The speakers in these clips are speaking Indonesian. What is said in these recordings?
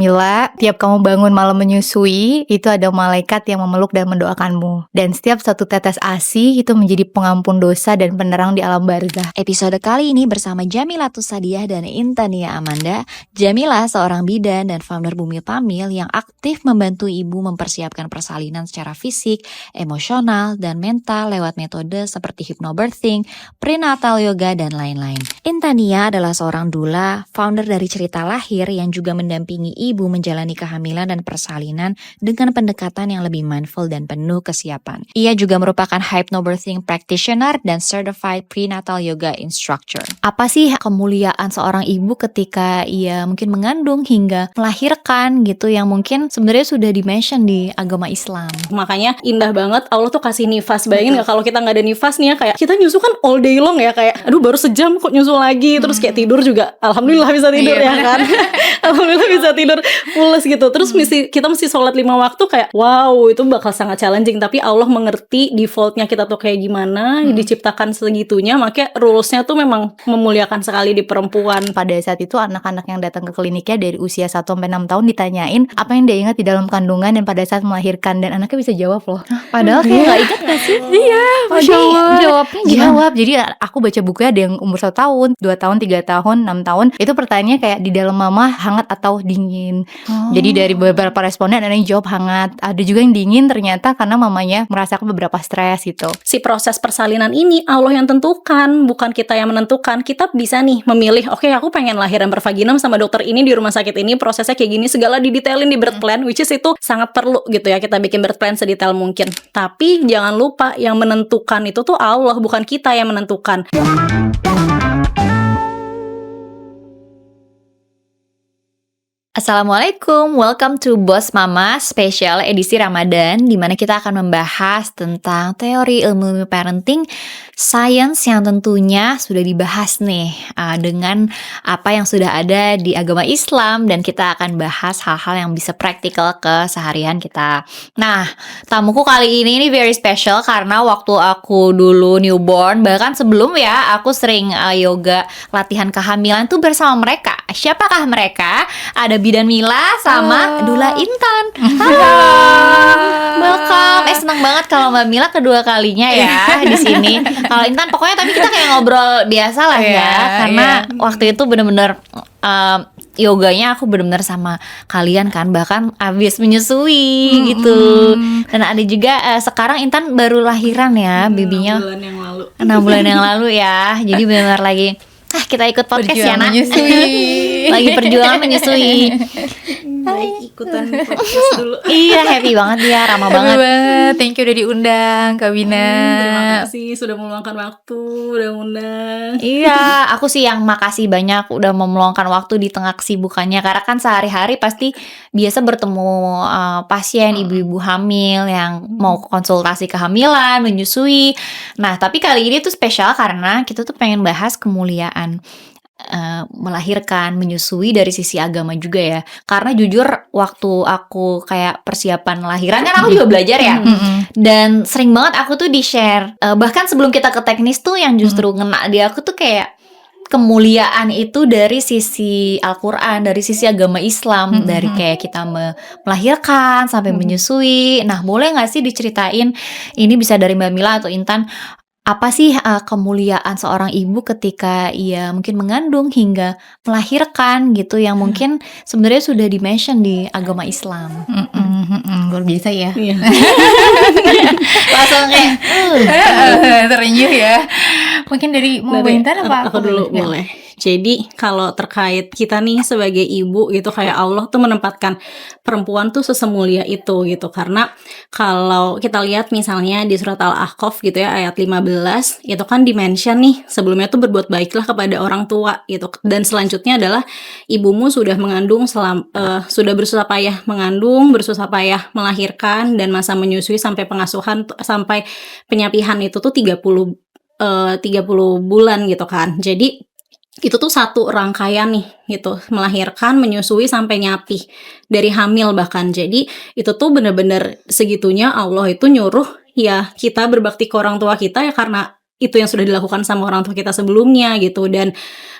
Mila, tiap kamu bangun malam menyusui, itu ada malaikat yang memeluk dan mendoakanmu. Dan setiap satu tetes ASI itu menjadi pengampun dosa dan penerang di alam barzah. Episode kali ini bersama Jamila Tusadiah dan Intania Amanda. Jamila seorang bidan dan founder Bumi Tamil yang aktif membantu ibu mempersiapkan persalinan secara fisik, emosional, dan mental lewat metode seperti hypnobirthing, prenatal yoga, dan lain-lain. Intania adalah seorang doula, founder dari Cerita Lahir yang juga mendampingi ibu menjalani kehamilan dan persalinan dengan pendekatan yang lebih mindful dan penuh kesiapan. Ia juga merupakan hypnobirthing practitioner dan certified prenatal yoga instructor. Apa sih kemuliaan seorang ibu ketika ia mungkin mengandung hingga melahirkan gitu yang mungkin sebenarnya sudah di-mention di agama Islam? Makanya indah banget Allah tuh kasih nifas. Bayangin gak kalau kita gak ada nifas nih ya, kayak kita nyusu kan all day long ya, kayak aduh baru sejam kok nyusu lagi. Terus kayak tidur juga alhamdulillah bisa tidur ya kan. Alhamdulillah bisa tidur pules gitu. Terus kita mesti sholat 5 waktu, kayak wow itu bakal sangat challenging. Tapi Allah mengerti defaultnya kita tuh kayak gimana, diciptakan segitunya. Makanya rulesnya tuh memang memuliakan sekali di perempuan. Pada saat itu anak-anak yang datang ke kliniknya dari usia 1-6 tahun ditanyain apa yang dia ingat di dalam kandungan dan pada saat melahirkan, dan anaknya bisa jawab loh. Padahal kayak gak ingat gak sih? Iya, Masya Allah. Jawabnya jawab. Jadi aku baca bukunya ada yang umur 1 tahun, 2 tahun, 3 tahun, 6 tahun. Itu pertanyaannya kayak di dalam mama hangat atau dingin. Jadi dari beberapa responden ada yang jawab hangat, ada juga yang dingin ternyata karena mamanya merasakan beberapa stres gitu. Si proses persalinan ini Allah yang tentukan, bukan kita yang menentukan. Kita bisa nih memilih, oke, aku pengen lahiran per vaginam sama dokter ini di rumah sakit ini, prosesnya kayak gini, segala didetailin di birth plan, which is itu sangat perlu gitu ya, kita bikin birth plan sedetail mungkin. Tapi jangan lupa yang menentukan itu tuh Allah, bukan kita yang menentukan. Assalamualaikum, welcome to Boss Mama Special edisi Ramadan, di mana kita akan membahas tentang teori ilmu parenting, science yang tentunya sudah dibahas nih dengan apa yang sudah ada di agama Islam, dan kita akan bahas hal-hal yang bisa praktikal ke seharian kita. Nah, tamuku kali ini very special karena waktu aku dulu newborn, bahkan sebelum ya, aku sering yoga latihan kehamilan tuh bersama mereka. Siapakah mereka? Ada Bidan Mila sama Dula Intan. Halo, welcome. Senang banget kalau Mbak Mila kedua kalinya ya di sini. Kalau Intan pokoknya tapi kita kayak ngobrol biasa lah ya, karena waktu itu bener-bener yoganya aku bener-bener sama kalian kan, bahkan abis menyusui gitu. Dan ada juga sekarang Intan baru lahiran ya, babynya 6 bulan yang lalu. 6 bulan yang lalu ya. Jadi benar lagi kita ikut podcast ya, Nak. Lagi perjuangan menyusui. Ikutan podcast dulu. Iya, happy banget ya, ramah banget. Thank you udah diundang Kak Bina. Terima kasih sudah meluangkan waktu, udah undang. Iya, aku sih yang makasih banyak udah meluangkan waktu di tengah kesibukannya, karena kan sehari-hari pasti biasa bertemu pasien ibu-ibu hamil yang mau konsultasi kehamilan, menyusui. Nah, tapi kali ini tuh spesial karena kita tuh pengen bahas kemuliaan melahirkan, menyusui dari sisi agama juga ya. Karena jujur waktu aku kayak persiapan lahiran kan aku juga belajar ya. Dan sering banget aku tuh di-share, bahkan sebelum kita ke teknis tuh yang justru ngena di aku tuh kayak kemuliaan itu dari sisi Al-Quran, dari sisi agama Islam, dari kayak kita melahirkan sampai menyusui. Nah, boleh gak sih diceritain, ini bisa dari Mbak Mila atau Intan, apa sih kemuliaan seorang ibu ketika ia mungkin mengandung hingga melahirkan gitu yang mungkin sebenarnya sudah di-mention di agama Islam. Luar biasa ya. Langsung kayak terenyuh ya. Mungkin dari mau Intan apa aku dulu boleh. Jadi kalau terkait kita nih sebagai ibu gitu, kayak Allah tuh menempatkan perempuan tuh sesemulia itu gitu. Karena kalau kita lihat misalnya di surat Al-Ahqaf gitu ya, ayat 15, itu kan dimention nih, sebelumnya tuh berbuat baiklah kepada orang tua gitu. Dan selanjutnya adalah ibumu sudah mengandung sudah bersusah payah mengandung, bersusah payah melahirkan, dan masa menyusui sampai pengasuhan sampai penyapihan itu tuh 30 bulan gitu kan. Jadi itu tuh satu rangkaian nih gitu, melahirkan, menyusui sampai nyapih, dari hamil bahkan. Jadi itu tuh bener-bener segitunya Allah itu nyuruh ya kita berbakti ke orang tua kita ya, karena itu yang sudah dilakukan sama orang tua kita sebelumnya gitu. Dan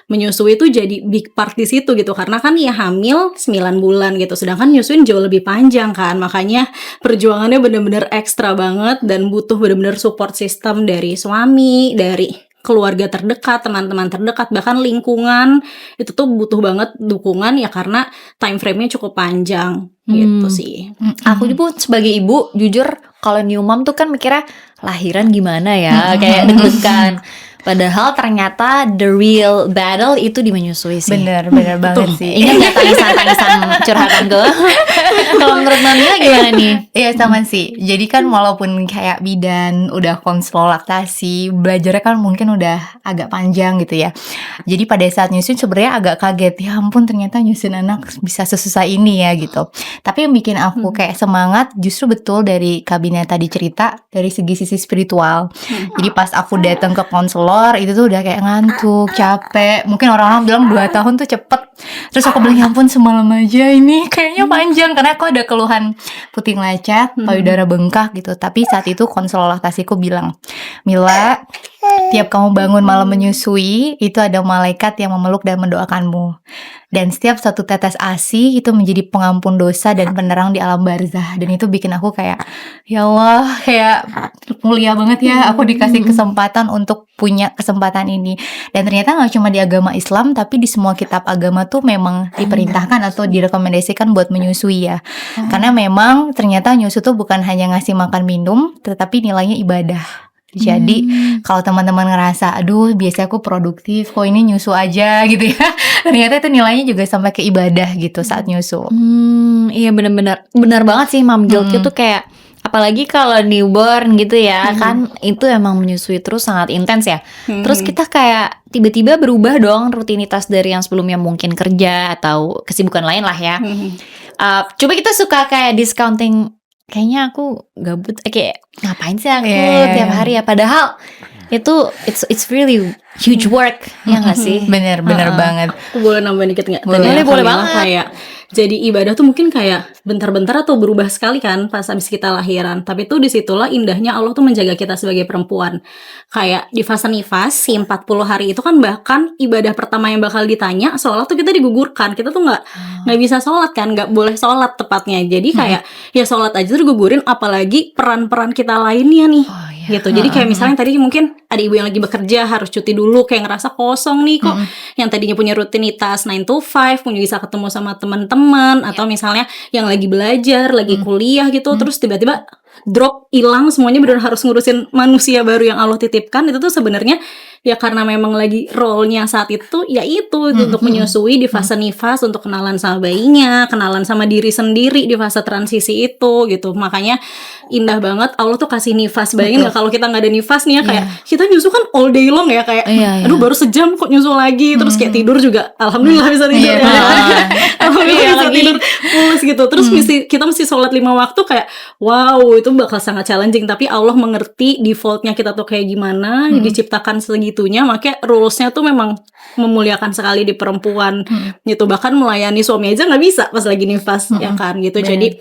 menyusui itu jadi big part di situ gitu, karena kan ya hamil 9 bulan gitu, sedangkan nyusuin jauh lebih panjang kan, makanya perjuangannya bener-bener ekstra banget dan butuh bener-bener support system dari suami, dari keluarga terdekat, teman-teman terdekat, bahkan lingkungan itu tuh butuh banget dukungan ya, karena time frame-nya cukup panjang gitu sih. Aku pun sebagai ibu jujur kalau new mom tuh kan mikirnya lahiran gimana ya, kayak deg-degan. Padahal ternyata the real battle itu di menyusui sih. Bener banget sih. Ingat gak tangisan curhatan gue? Kalau menurut Mamia gimana nih? Iya sama sih. Jadi kan walaupun kayak bidan udah konselor laktasi, belajarnya kan mungkin udah agak panjang gitu ya. Jadi pada saat nyusun sebenarnya agak kaget, ya ampun ternyata nyusun anak bisa sesusah ini ya gitu. Tapi yang bikin aku kayak semangat justru betul dari Kabina tadi cerita dari segi sisi spiritual. Jadi pas aku datang ke konselor itu tuh udah kayak ngantuk, capek. Mungkin orang-orang bilang 2 tahun tuh cepet. Terus aku bilang ya ampun semalam aja ini kayaknya panjang, karena aku ada keluhan puting lecet, payudara bengkak gitu. Tapi saat itu konselor laktasiku bilang, Mila, tiap kamu bangun malam menyusui itu ada malaikat yang memeluk dan mendoakanmu. Dan setiap satu tetes ASI itu menjadi pengampun dosa dan penerang di alam barzah. Dan itu bikin aku kayak, ya Allah, kayak mulia banget ya aku dikasih kesempatan untuk punya kesempatan ini. Dan ternyata gak cuma di agama Islam, tapi di semua kitab agama tuh memang diperintahkan atau direkomendasikan buat menyusui ya. Karena memang ternyata nyusu tuh bukan hanya ngasih makan minum, tetapi nilainya ibadah. Jadi kalau teman-teman ngerasa aduh biasanya aku produktif, kok ini nyusu aja gitu ya, ternyata itu nilainya juga sampai ke ibadah gitu saat nyusu. Iya benar banget sih Mom Guilt itu kayak apalagi kalau newborn gitu ya kan, itu emang menyusui terus sangat intens ya. Terus kita kayak tiba-tiba berubah dong rutinitas dari yang sebelumnya mungkin kerja atau kesibukan lain lah ya. Coba kita suka kayak discounting, kayaknya aku gabut, kayak ngapain sih aku tiap hari ya, padahal itu it's really huge work ya nggak sih? Bener banget. Aku boleh nambahin dikit nggak? Boleh banget. Kayak jadi ibadah tuh mungkin kayak bentar-bentar atau berubah sekali kan pas habis kita lahiran. Tapi tuh disitulah indahnya Allah tuh menjaga kita sebagai perempuan. Kayak di fase nifas, si 40 hari itu kan bahkan ibadah pertama yang bakal ditanya, sholat tuh kita digugurkan. Kita tuh nggak bisa sholat kan, nggak boleh sholat tepatnya. Jadi kayak ya sholat aja tuh digugurin, apalagi peran-peran kita lainnya nih. Gitu. Jadi kayak misalnya tadi mungkin ada ibu yang lagi bekerja harus cuti dulu, kayak ngerasa kosong nih kok. Yang tadinya punya rutinitas 9 to 5, punya bisa ketemu sama teman-teman, atau misalnya yang lagi belajar, lagi kuliah gitu, terus tiba-tiba drop, hilang semuanya, benar harus ngurusin manusia baru yang Allah titipkan. Itu tuh sebenarnya ya karena memang lagi role-nya saat itu ya itu untuk menyusui di fase nifas, untuk kenalan sama bayinya, kenalan sama diri sendiri di fase transisi itu gitu. Makanya indah banget Allah tuh kasih nifas. Bayangin gak kalau kita gak ada nifas nih ya, kayak kita nyusu kan all day long ya, kayak aduh baru sejam kok nyusu lagi, terus kayak tidur juga alhamdulillah bisa tidur alhamdulillah bisa tidur pulas gitu. Terus kita mesti sholat 5 waktu, kayak wow itu bakal sangat challenging. Tapi Allah mengerti defaultnya kita tuh kayak gimana, diciptakan segitunya, makanya rulesnya tuh memang memuliakan sekali di perempuan gitu. Bahkan melayani suami aja nggak bisa pas lagi nifas ya kan gitu. Jadi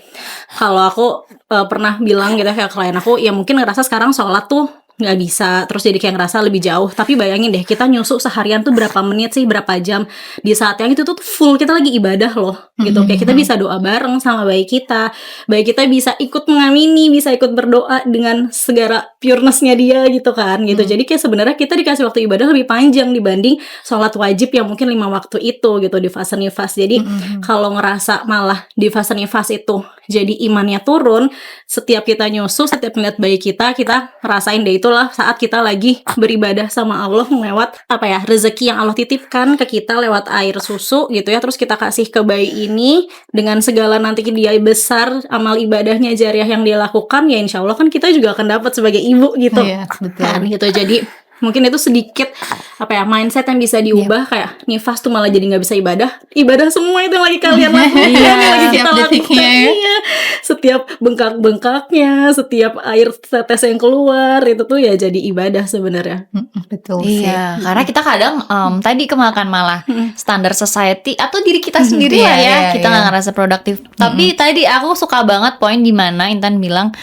kalau aku pernah bilang gitu kayak klien aku, ya mungkin ngerasa sekarang sholat tuh nggak bisa, terus jadi kayak ngerasa lebih jauh. Tapi bayangin deh, kita nyusu seharian tuh berapa menit sih, berapa jam, di saat yang itu tuh full kita lagi ibadah loh gitu. Kayak kita bisa doa bareng sama bayi kita bisa ikut mengamini, bisa ikut berdoa dengan segala pureness-nya dia gitu kan gitu. Jadi kayak sebenarnya kita dikasih waktu ibadah lebih panjang dibanding sholat wajib yang mungkin 5 waktu itu gitu di fase nifas. Jadi kalau ngerasa malah di fase nifas itu jadi imannya turun, setiap kita nyusu, setiap melihat bayi kita rasain deh, itulah saat kita lagi beribadah sama Allah lewat rezeki yang Allah titipkan ke kita lewat air susu gitu ya. Terus kita kasih ke bayi ini dengan segala nanti dia besar, amal ibadahnya jariah yang dia lakukan, ya insya Allah kan kita juga akan dapat sebagai ibu gitu. Iya, betul. Kan gitu. Jadi mungkin itu sedikit mindset yang bisa diubah. Kayak nifas tuh malah jadi nggak bisa ibadah semua itu yang lagi kalian lakukan, lagi kita lakukan setiap bengkaknya, setiap air tetes yang keluar itu tuh ya jadi ibadah sebenarnya. Betul sih. Iya, karena kita kadang tadi kemakan malah standar society atau diri kita sendiri lah ya, kita nggak ngerasa produktif. Tapi tadi aku suka banget poin di mana Intan bilang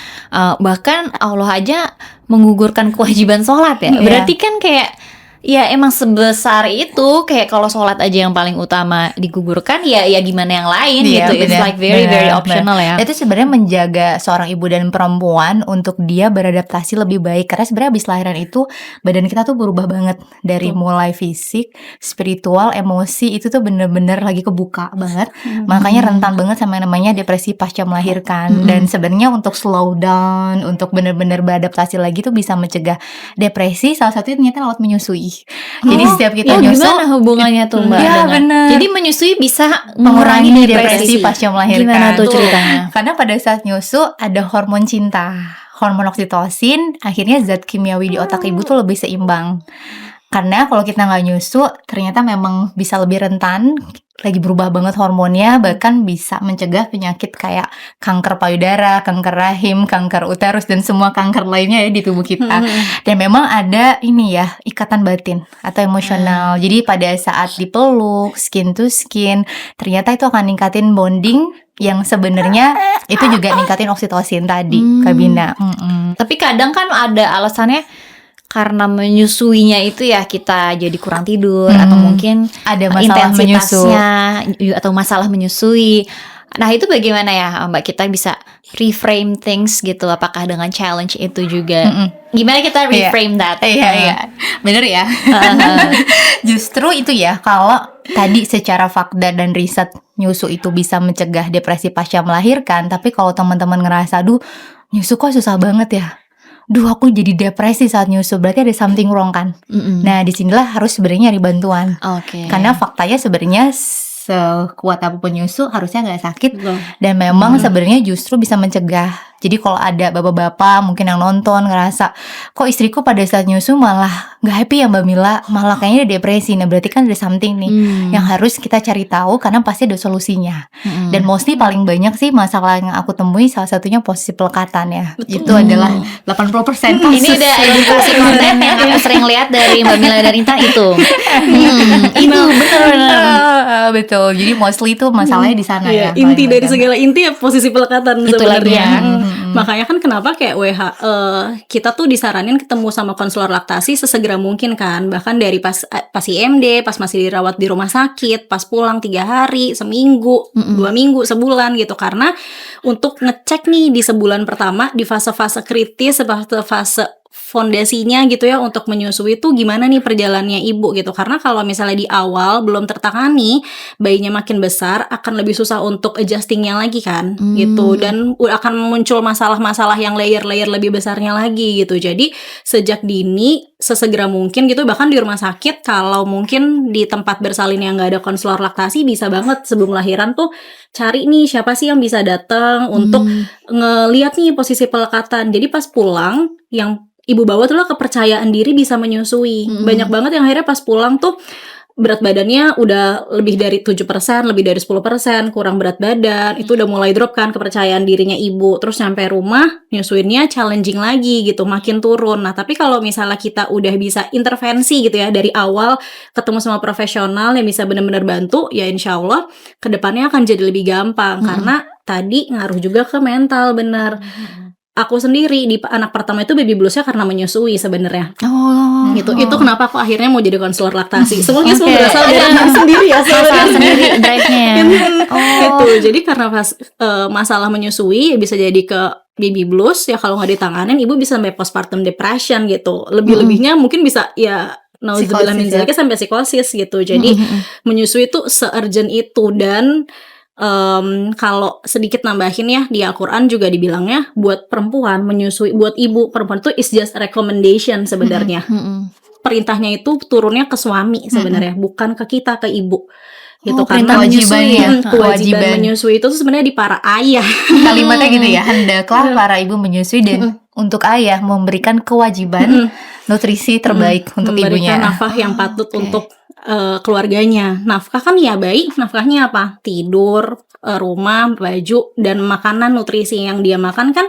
bahkan Allah aja menggugurkan kewajiban sholat ya. Iya. Berarti kan kayak ya emang sebesar itu, kayak kalau sholat aja yang paling utama digugurkan, ya gimana yang lain Iya, gitu. It's benar, like very benar, optional ya. Itu sebenarnya menjaga seorang ibu dan perempuan untuk dia beradaptasi lebih baik, karena sebenarnya abis lahiran itu badan kita tuh berubah banget dari mulai fisik, spiritual, emosi itu tuh bener-bener lagi kebuka banget. Makanya rentan banget sama yang namanya depresi pasca melahirkan. Dan sebenarnya untuk slow down, untuk bener-bener beradaptasi lagi tuh bisa mencegah depresi. Salah satunya ternyata lewat menyusui. Jadi setiap kita nyusu, gimana hubungannya tuh Mbak? Iya, dengan- bener. Jadi menyusui bisa mengurangi depresi pasca melahirkan. Gimana tuh ceritanya? Karena pada saat nyusu ada hormon cinta, hormon oksitosin, akhirnya zat kimiawi di otak ibu tuh lebih seimbang. Karena kalau kita nggak nyusu, ternyata memang bisa lebih rentan, lagi berubah banget hormonnya, bahkan bisa mencegah penyakit kayak kanker payudara, kanker rahim, kanker uterus, dan semua kanker lainnya ya di tubuh kita. Dan memang ada ini ya, ikatan batin atau emosional. Jadi pada saat dipeluk, skin to skin, ternyata itu akan ningkatin bonding yang sebenarnya itu juga ningkatin oksitosin tadi, Kak Bina. Tapi kadang kan ada alasannya karena menyusuinya itu ya kita jadi kurang tidur atau mungkin Ada masalah intensitasnya atau masalah menyusui. Nah itu bagaimana ya Mbak, kita bisa reframe things gitu, apakah dengan challenge itu juga? Gimana kita reframe that? Iya, bener ya. Justru itu ya, kalau tadi secara fakta dan riset nyusu itu bisa mencegah depresi pasca melahirkan, tapi kalau teman-teman ngerasa, duh nyusu kok susah banget ya, duh aku jadi depresi saat nyusu, berarti ada something wrong kan. Nah disinilah harus sebenarnya nyari bantuan. Oke. Karena faktanya sebenarnya sekuat apapun nyusu harusnya nggak sakit, dan memang sebenarnya justru bisa mencegah. Jadi kalau ada bapak-bapak mungkin yang nonton ngerasa kok istriku pada saat nyusu malah nggak happy ya Mbak Mila, malah kayaknya dia depresi, nah berarti kan ada something nih yang harus kita cari tahu, karena pasti ada solusinya. Dan mostly paling banyak sih masalah yang aku temui salah satunya posisi pelekatan ya. Itu adalah 80% kasus. Ini udah edukasi konten yang aku sering lihat dari Mbak Mila dan Intan itu. Itu benar-benar. Betul. Jadi mostly itu masalahnya di sana ya. Iya, inti paling dari banyak. segala inti ya posisi pelekatan Itulah sebenarnya. dia. Makanya kan kenapa kayak kita tuh disaranin ketemu sama konselor laktasi sesegera mungkin kan. Bahkan dari pas IMD, pas masih dirawat di rumah sakit, pas pulang 3 hari, seminggu, 2 minggu, sebulan gitu. Karena untuk ngecek nih di sebulan pertama, di fase-fase kritis, fase fondasinya gitu ya untuk menyusui itu gimana nih perjalanannya ibu gitu. Karena kalau misalnya di awal belum tertangani, bayinya makin besar akan lebih susah untuk adjustingnya lagi kan gitu, dan akan muncul masalah-masalah yang layer-layer lebih besarnya lagi gitu. Jadi sejak dini sesegera mungkin gitu, bahkan di rumah sakit kalau mungkin di tempat bersalin yang nggak ada konselor laktasi, bisa banget sebelum lahiran tuh cari nih siapa sih yang bisa datang untuk ngeliat nih posisi pelekatan. Jadi pas pulang yang ibu bawa tuh lah kepercayaan diri bisa menyusui. Banyak banget yang akhirnya pas pulang tuh berat badannya udah lebih dari 7%, lebih dari 10%, kurang berat badan. Itu udah mulai drop kan kepercayaan dirinya ibu. Terus nyampe rumah nyusuinnya challenging lagi gitu, makin turun. Nah tapi kalau misalnya kita udah bisa intervensi gitu ya dari awal, ketemu sama profesional yang bisa benar-benar bantu, ya insya Allah kedepannya akan jadi lebih gampang. Karena tadi ngaruh juga ke mental, benar. Aku sendiri di anak pertama itu baby bluesnya karena menyusui sebenarnya. Gitu. Itu kenapa aku akhirnya mau jadi konselor laktasi. Semuanya semua berasal dari anak sendiri ya. Masalah sendiri drive-nya. Itu. Jadi karena pas masalah menyusui bisa jadi ke baby blues ya, kalau nggak ditanganin ibu bisa sampai postpartum depression gitu. Lebih-lebihnya mungkin bisa ya nauzubillah min dzalik sampai psikosis gitu. Jadi menyusui itu se-urgent itu. Dan kalau sedikit nambahin ya, di Al-Quran juga dibilangnya buat perempuan menyusui, buat ibu perempuan itu is just a recommendation sebenarnya. Perintahnya itu turunnya ke suami sebenarnya, bukan ke kita, ke ibu. Gitu. Karena kewajiban menyusui itu sebenarnya di para ayah. Kalimatnya gitu ya, hendaklah para ibu menyusui dan untuk ayah memberikan kewajiban nutrisi terbaik untuk ibunya. Memberikan nafkah yang patut untuk keluarganya. Nafkah kan ya baik, nafkahnya apa? Tidur, rumah, baju, dan makanan, nutrisi yang dia makan kan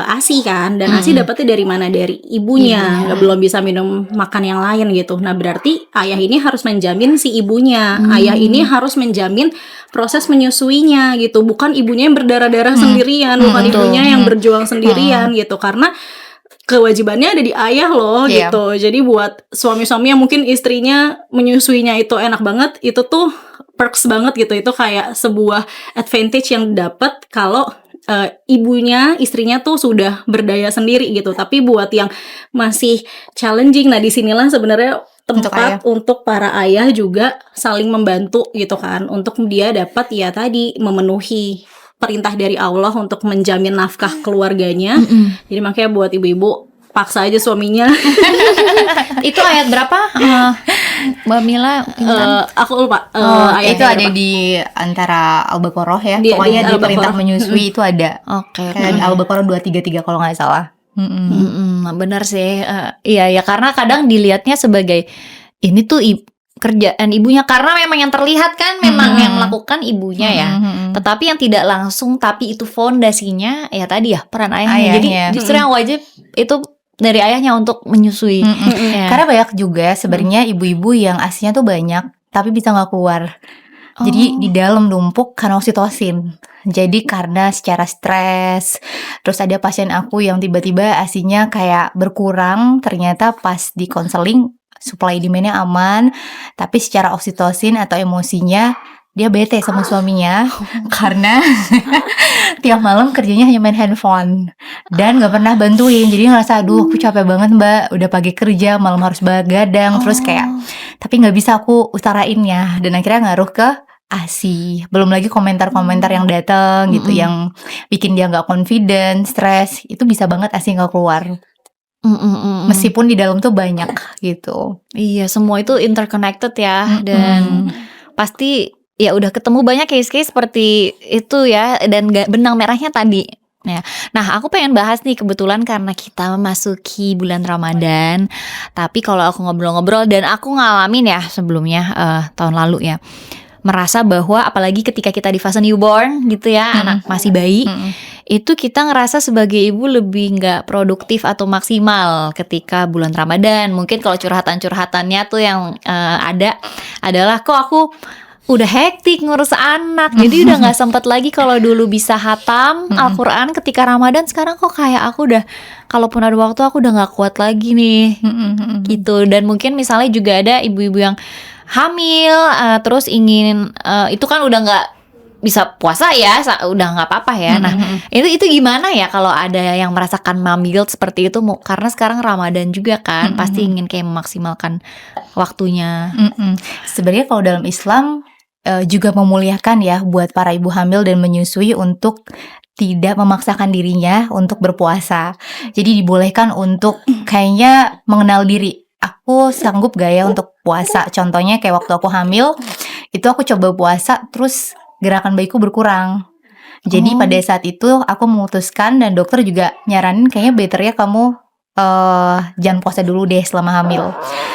ASI kan. Dan ASI dapetnya dari mana? Dari ibunya. Belum bisa minum makan yang lain gitu. Nah berarti ayah ini harus menjamin si ibunya. Ayah ini harus menjamin proses menyusuinya gitu. Bukan ibunya yang berdarah-darah sendirian, bukan ibunya yang berjuang sendirian gitu. Karena kewajibannya ada di ayah loh Iya. gitu. Jadi buat suami-suami yang mungkin istrinya menyusuinya itu enak banget, itu tuh perks banget gitu. Itu kayak sebuah advantage yang dapat kalau ibunya, istrinya tuh sudah berdaya sendiri gitu. Tapi buat yang masih challenging, nah disinilah sebenarnya tempat untuk para ayah juga saling membantu gitu kan, untuk dia dapat ya tadi memenuhi perintah dari Allah untuk menjamin nafkah keluarganya. Jadi makanya buat ibu-ibu paksa aja suaminya. Itu ayat berapa? Mbak Mila Aku lupa. Itu ada di antara Al-Baqarah ya. Pokoknya di perintah menyusui itu ada. Oke. Kayak Al-Baqarah 233 kalau nggak salah. Bener sih. Iya ya, karena kadang dilihatnya sebagai ini tuh kerjaan ibunya, karena memang yang terlihat kan memang yang melakukan ibunya ya. Tetapi yang tidak langsung, tapi itu fondasinya ya tadi ya peran ayahnya. Jadi justru yang wajib itu dari ayahnya untuk menyusui. Ya. Karena banyak juga sebenarnya ibu-ibu yang asinya tuh banyak tapi bisa nggak keluar. Jadi di dalam numpuk karena oksitosin. Jadi karena secara stres. Terus ada pasien aku yang tiba-tiba asinya kayak berkurang, ternyata pas di konseling supply demand-nya aman, tapi secara oksitosin atau emosinya dia bete sama suaminya karena tiap malam kerjanya hanya main handphone dan gak pernah bantuin. Jadi ngerasa aduh aku capek banget mbak, udah pagi kerja malam harus begadang, terus kayak tapi gak bisa aku utarainnya, dan akhirnya ngaruh ke ASI. Belum lagi komentar-komentar yang datang gitu yang bikin dia gak confident, stres, itu bisa banget ASI gak keluar. Meskipun di dalam tuh banyak gitu. Iya, semua itu interconnected ya. Dan pasti ya udah ketemu banyak case-case seperti itu ya. Dan benang merahnya tadi ya. Nah aku pengen bahas nih, kebetulan karena kita memasuki bulan Ramadan. Tapi kalau aku ngobrol-ngobrol, dan aku ngalamin ya sebelumnya tahun lalu ya, merasa bahwa apalagi ketika kita di fase newborn gitu ya, anak masih bayi, itu kita ngerasa sebagai ibu lebih gak produktif atau maksimal ketika bulan Ramadan. Mungkin kalau curhatan-curhatannya tuh yang ada adalah kok aku udah hektik ngurus anak, jadi udah gak sempet lagi. Kalau dulu bisa hatam Al-Quran ketika Ramadan, sekarang kok kayak aku udah, kalaupun ada waktu aku udah gak kuat lagi nih gitu. Dan mungkin misalnya juga ada ibu-ibu yang hamil, terus ingin itu kan udah nggak bisa puasa ya, udah nggak apa-apa ya. Nah itu gimana ya kalau ada yang merasakan mom guilt seperti itu, karena sekarang Ramadan juga kan, pasti ingin kayak memaksimalkan waktunya. Sebenarnya kalau dalam Islam juga memuliakan ya buat para ibu hamil dan menyusui untuk tidak memaksakan dirinya untuk berpuasa. Jadi dibolehkan untuk kayaknya mengenal diri. Aku sanggup gak ya untuk puasa? Contohnya kayak waktu aku hamil, itu aku coba puasa, terus gerakan bayiku berkurang. Jadi pada saat itu aku memutuskan, dan dokter juga nyaranin kayaknya better ya kamu jangan puasa dulu deh selama hamil.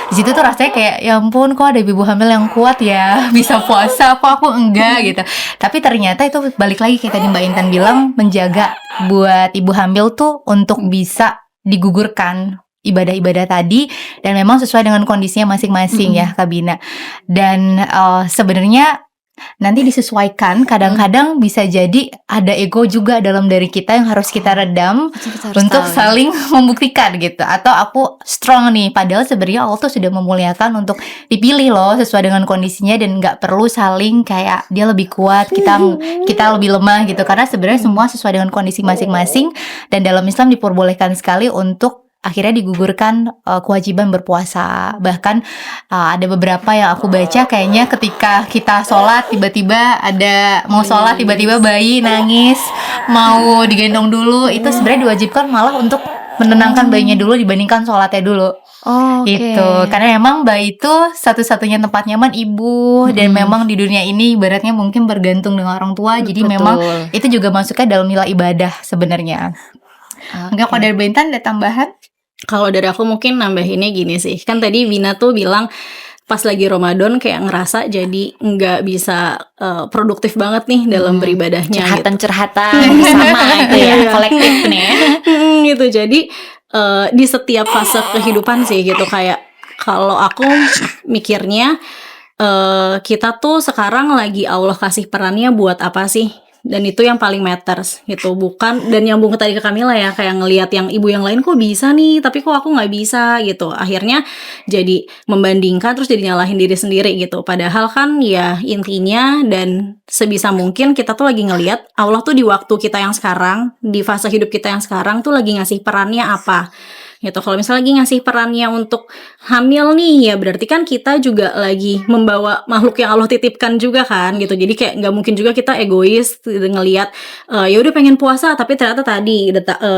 Di situ tuh rasanya kayak ya ampun, kok ada ibu hamil yang kuat ya bisa puasa, kok aku enggak gitu. Tapi ternyata itu balik lagi kayak tadi Mbak Intan bilang, menjaga buat ibu hamil tuh untuk bisa digugurkan ibadah-ibadah tadi, dan memang sesuai dengan kondisinya masing-masing ya Kak Bina. Dan sebenarnya nanti disesuaikan, kadang-kadang bisa jadi ada ego juga dalam diri kita yang harus kita redam untuk saling membuktikan gitu. Atau aku strong nih, padahal sebenarnya Allah tuh sudah memuliakan untuk dipilih loh sesuai dengan kondisinya, dan nggak perlu saling kayak dia lebih kuat, kita lebih lemah gitu. Karena sebenarnya semua sesuai dengan kondisi masing-masing, dan dalam Islam diperbolehkan sekali untuk akhirnya digugurkan kewajiban berpuasa. Bahkan ada beberapa yang aku baca kayaknya ketika kita sholat tiba-tiba ada mau sholat tiba-tiba bayi nangis mau digendong dulu, itu sebenarnya diwajibkan malah untuk menenangkan bayinya dulu dibandingkan sholatnya dulu. Gitu. Karena memang bayi itu satu-satunya tempat nyaman ibu, dan memang di dunia ini ibaratnya mungkin bergantung dengan orang tua. Jadi memang itu juga masuknya dalam nilai ibadah sebenarnya. Enggak, kalau dari Bentan ada tambahan? Kalau dari aku mungkin nambahinnya gini sih. Kan tadi Vina tuh bilang pas lagi Ramadan kayak ngerasa jadi nggak bisa produktif banget nih dalam beribadahnya. Curhatan-curhatan bersama itu ya, kolektif nih. Gitu. Jadi di setiap fase kehidupan sih gitu, kayak kalau aku mikirnya kita tuh sekarang lagi Allah kasih perannya buat apa sih? dan itu yang paling matters gitu. Bukan, dan nyambung ke tadi ke Kamila ya, kayak ngelihat yang ibu yang lain kok bisa nih tapi kok aku nggak bisa gitu, akhirnya jadi membandingkan terus jadi nyalahin diri sendiri gitu. Padahal kan ya intinya dan sebisa mungkin kita tuh lagi ngelihat Allah tuh di waktu kita yang sekarang, di fase hidup kita yang sekarang tuh lagi ngasih perannya apa gitu. Kalau misalnya lagi ngasih perannya untuk hamil nih, ya berarti kan kita juga lagi membawa makhluk yang Allah titipkan juga kan gitu. Jadi kayak nggak mungkin juga kita egois ngelihat ya udah pengen puasa tapi ternyata tadi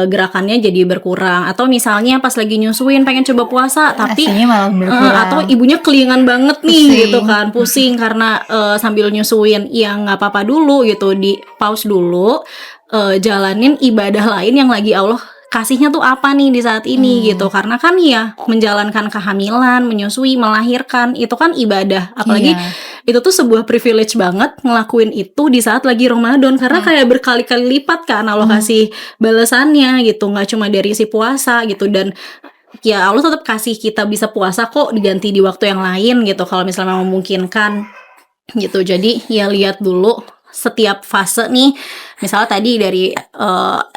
gerakannya jadi berkurang, atau misalnya pas lagi nyusuin pengen coba puasa tapi Hasilnya malah berkurang. atau ibunya kelingan banget nih Pusing. gitu kan, pusing karena sambil nyusuin. Ya nggak apa-apa dulu gitu, di pause dulu, jalanin ibadah lain yang lagi Allah kasihnya tuh apa nih di saat ini gitu. Karena kan ya menjalankan kehamilan, menyusui, melahirkan itu kan ibadah. Apalagi itu tuh sebuah privilege banget ngelakuin itu di saat lagi Ramadan, karena kayak berkali-kali lipat kan Allah kasih balasannya gitu, nggak cuma dari si puasa gitu. Dan ya Allah tetap kasih kita bisa puasa kok, diganti di waktu yang lain gitu kalau misalnya memang memungkinkan gitu. Jadi ya lihat dulu setiap fase nih. Misalnya tadi dari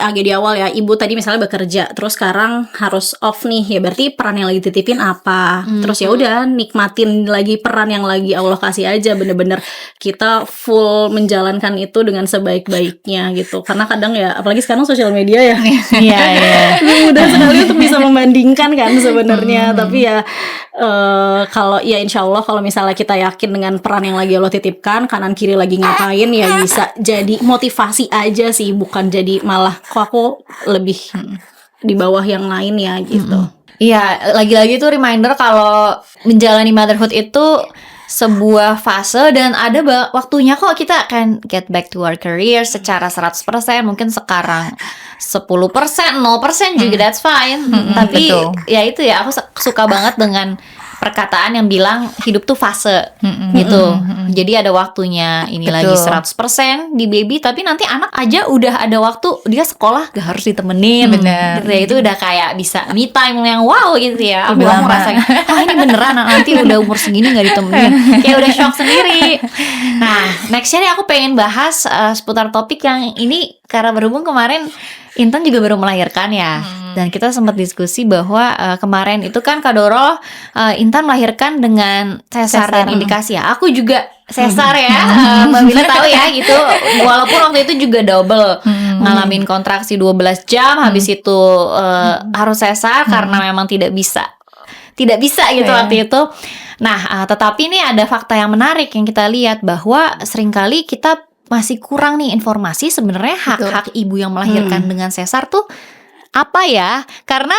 agak di awal ya, ibu tadi misalnya bekerja terus sekarang harus off nih, ya berarti peran yang lagi titipin apa. Terus ya udah nikmatin lagi peran yang lagi Allah kasih aja, bener-bener kita full menjalankan itu dengan sebaik-baiknya gitu. Karena kadang ya apalagi sekarang sosial media ya Iya. mudah sekali untuk bisa membandingkan kan sebenarnya. Tapi ya kalau ya insya Allah kalau misalnya kita yakin dengan peran yang lagi Allah titipkan, kanan kiri lagi ngapain, ya bisa jadi motivasi aja sih, bukan jadi malah kok aku lebih di bawah yang lain ya gitu. Iya, lagi-lagi tuh reminder kalau menjalani motherhood itu sebuah fase dan ada waktunya kok kita akan get back to our career secara 100%. Mungkin sekarang 10%, 0% juga that's fine. Tapi betul. ya itu ya, aku suka banget dengan perkataan yang bilang hidup tuh fase gitu. Jadi ada waktunya, ini Betul. lagi 100% di baby, tapi nanti anak aja udah ada waktu dia sekolah gak harus ditemenin. Bener. Gitu ya, itu udah kayak bisa me time yang wow gitu ya. Aku Lebih lama. ngerasain, ini beneran nanti udah umur segini gak ditemenin. Kayak udah shock sendiri. Nah, nextnya nih aku pengen bahas seputar topik yang ini karena berhubung kemarin Intan juga baru melahirkan ya. Dan kita sempat diskusi bahwa kemarin itu kan Kak Doro, Intan melahirkan dengan sesar dan indikasi ya. Aku juga sesar ya, Mbak Mila tahu ya gitu. Walaupun waktu itu juga double, ngalamin kontraksi 12 jam, habis itu harus sesar karena memang tidak bisa gitu waktu itu. Nah, tetapi ini ada fakta yang menarik yang kita lihat bahwa seringkali kita masih kurang nih informasi sebenarnya hak-hak ibu yang melahirkan dengan sesar tuh apa ya? Karena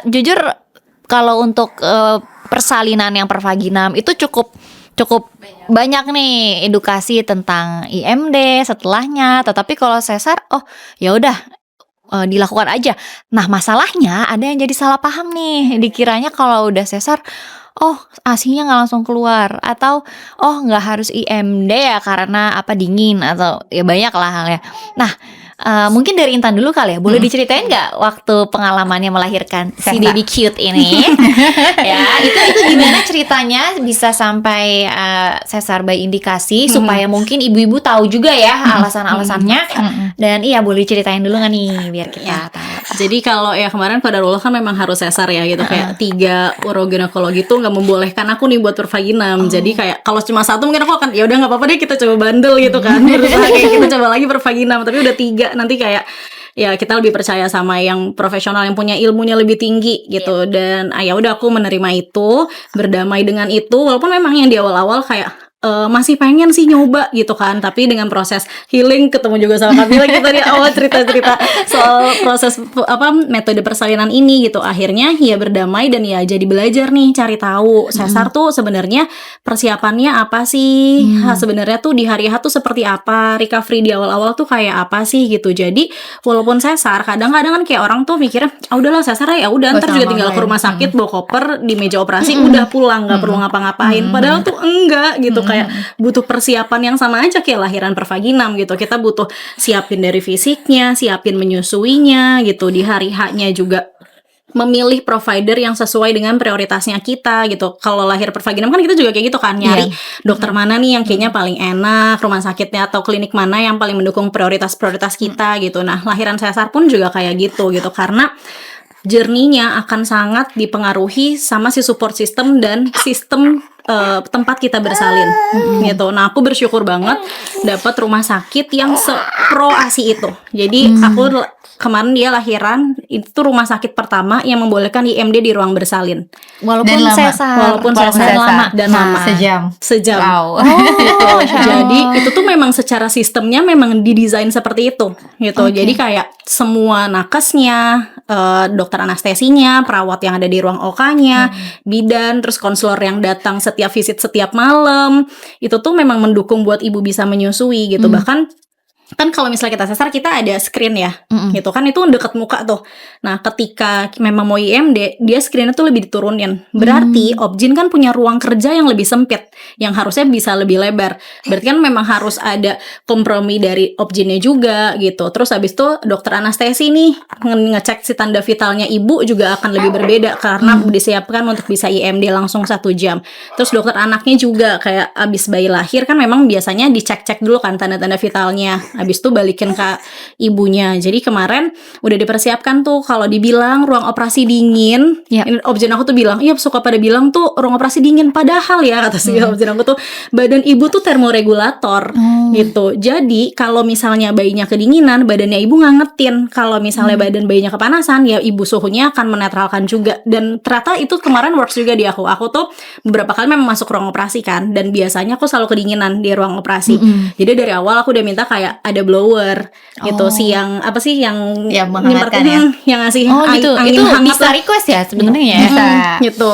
jujur kalau untuk persalinan yang pervaginam itu cukup banyak nih edukasi tentang IMD setelahnya. Tetapi kalau sesar, oh ya udah dilakukan aja. Nah, masalahnya ada yang jadi salah paham nih. Dikiranya kalau udah sesar, oh ASInya nggak langsung keluar, atau oh nggak harus IMD ya karena apa dingin, atau ya banyak lah halnya. Nah, mungkin dari Intan dulu kali ya, boleh diceritain nggak waktu pengalamannya melahirkan si baby cute ini? Ya, itu gimana ceritanya bisa sampai sesar by indikasi, supaya mungkin ibu-ibu tahu juga ya alasan-alasannya. Dan iya, boleh diceritain dulu nggak nih biar kita tahu. Jadi kalau ya kemarin qadarullah kan memang harus sesar ya gitu, kayak 3 uroginekologi itu nggak membolehkan aku nih buat pervaginam. Jadi kayak kalau cuma 1 mungkin aku akan ya udah nggak apa-apa deh kita coba bandel gitu kan, berusaha kayak kita coba lagi pervaginam. Tapi udah 3 nanti kayak ya kita lebih percaya sama yang profesional yang punya ilmunya lebih tinggi gitu. Dan ya udah aku menerima itu, berdamai dengan itu, walaupun memang yang di awal-awal kayak masih pengen sih nyoba gitu kan, tapi dengan proses healing, ketemu juga sama Kamila kita di awal cerita-cerita soal proses metode persalinan ini gitu. Akhirnya ya berdamai dan ya jadi belajar nih, cari tahu sesar tuh sebenarnya persiapannya apa sih, sebenarnya tuh di hari H tuh seperti apa, recovery di awal-awal tuh kayak apa sih gitu. Jadi walaupun sesar kadang-kadang kan kayak orang tuh mikirnya udahlah sesar ya udah ntar juga tinggal ke rumah sakit, bawa koper di meja operasi udah pulang, nggak perlu ngapa-ngapain. Padahal tuh enggak gitu, kayak butuh persiapan yang sama aja kayak lahiran pervaginam gitu. Kita butuh siapin dari fisiknya, siapin menyusuinya gitu, di hari H-nya juga memilih provider yang sesuai dengan prioritasnya kita gitu. Kalau lahir per vaginam kan kita juga kayak gitu kan, nyari dokter mana nih yang kayaknya paling enak, rumah sakitnya atau klinik mana yang paling mendukung prioritas-prioritas kita gitu. Nah, lahiran sesar pun juga kayak gitu karena journey-nya akan sangat dipengaruhi sama si support system dan sistem tempat kita bersalin gitu. Nah, aku bersyukur banget dapat rumah sakit yang pro ASI itu. Jadi aku kemarin dia lahiran itu rumah sakit pertama yang membolehkan IMD di ruang bersalin. Walaupun sesar lama dan lama. Sejam. Wow. Gitu. Jadi itu tuh memang secara sistemnya memang didesain seperti itu gitu. Jadi kayak semua nakesnya, dokter anestesinya, perawat yang ada di ruang OK-nya, bidan, terus konselor yang datang setiap visit setiap malam, itu tuh memang mendukung buat ibu bisa menyusui gitu. Bahkan kan kalau misalnya kita sesar kita ada screen ya, gitu kan, itu deket muka tuh. Nah, ketika memang mau IMD, dia screennya tuh lebih diturunin. Berarti obgyn kan punya ruang kerja yang lebih sempit, yang harusnya bisa lebih lebar. Berarti kan memang harus ada kompromi dari obgynnya juga gitu. Terus habis itu dokter anestesi nih ngecek si tanda vitalnya ibu juga akan lebih berbeda karena disiapkan untuk bisa IMD langsung 1 jam. Terus dokter anaknya juga kayak abis bayi lahir kan memang biasanya dicek-cek dulu kan tanda-tanda vitalnya. Habis itu balikin ke ibunya. Jadi kemarin udah dipersiapkan tuh kalau dibilang ruang operasi dingin. Ini obgyn aku tuh bilang, iya suka pada bilang tuh ruang operasi dingin. Padahal ya kata si obgyn aku tuh badan ibu tuh termoregulator gitu. Jadi kalau misalnya bayinya kedinginan, badannya ibu ngangetin. Kalau misalnya badan bayinya kepanasan, ya ibu suhunya akan menetralkan juga. Dan ternyata itu kemarin works juga di aku. Aku tuh beberapa kali memang masuk ruang operasi kan. Dan biasanya aku selalu kedinginan di ruang operasi. Jadi dari awal aku udah minta kayak ada blower gitu sih, yang apa sih yang menghangatkan ya, yang ngasih gitu. angin itu hangat bisa request ya sebenarnya ya. Gitu.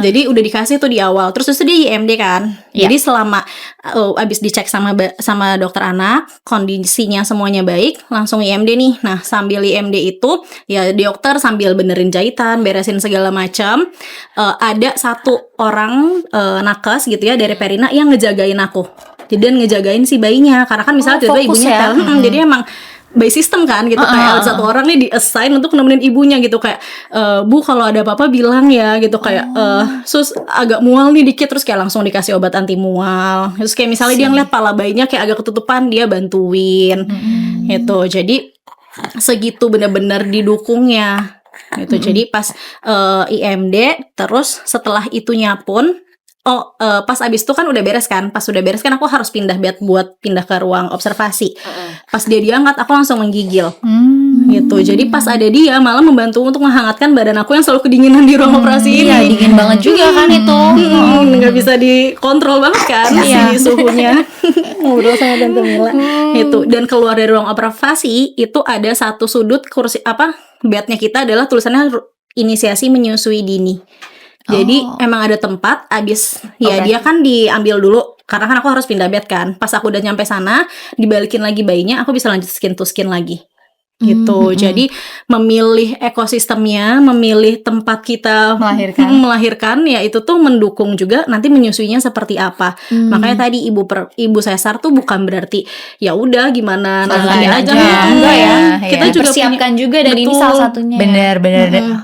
Jadi udah dikasih tuh di awal. Terus dia IMD kan. Jadi selama abis dicek sama dokter anak, kondisinya semuanya baik, langsung IMD nih. Nah, sambil IMD itu ya dokter sambil benerin jahitan, beresin segala macam. Ada satu orang nakes gitu ya dari Perina yang ngejagain aku. Jadi dia ngejagain si bayinya karena kan misalnya tiba-tiba ibunya tel, jadi emang by system kan gitu, kayak ada satu orang nih di-assign untuk nemenin ibunya gitu, kayak Bu kalau ada apa-apa bilang ya gitu, kayak sus agak mual nih dikit, terus kayak langsung dikasih obat anti mual. Terus kayak misalnya dia ngeliat pala bayinya kayak agak ketutupan, dia bantuin gitu. Jadi segitu bener-bener didukungnya gitu. Jadi pas IMD terus setelah itunya pun pas abis itu kan udah beres kan. Pas udah beres kan aku harus pindah bed buat pindah ke ruang observasi. Pas dia diangkat aku langsung menggigil gitu. Jadi pas ada dia malah membantu untuk menghangatkan badan aku yang selalu kedinginan di ruang operasi ini. Iya, dingin banget juga kan itu. Nggak bisa dikontrol banget kan si suhunya. Ngobrol sama Tante Mila itu. Dan keluar dari ruang observasi itu ada satu sudut kursi bednya kita adalah tulisannya inisiasi menyusui dini. Jadi emang ada tempat abis dia kan diambil dulu karena kan aku harus pindah bed kan. Pas aku udah nyampe sana, dibalikin lagi bayinya, aku bisa lanjut skin to skin lagi. Gitu. Jadi memilih ekosistemnya, memilih tempat kita melahirkan ya itu tuh mendukung juga nanti menyusuinya seperti apa. Makanya tadi ibu sesar tuh bukan berarti ya udah gimana nanti aja. Enggak ya. Kita juga persiapkan juga, dan ini salah satunya. Bener.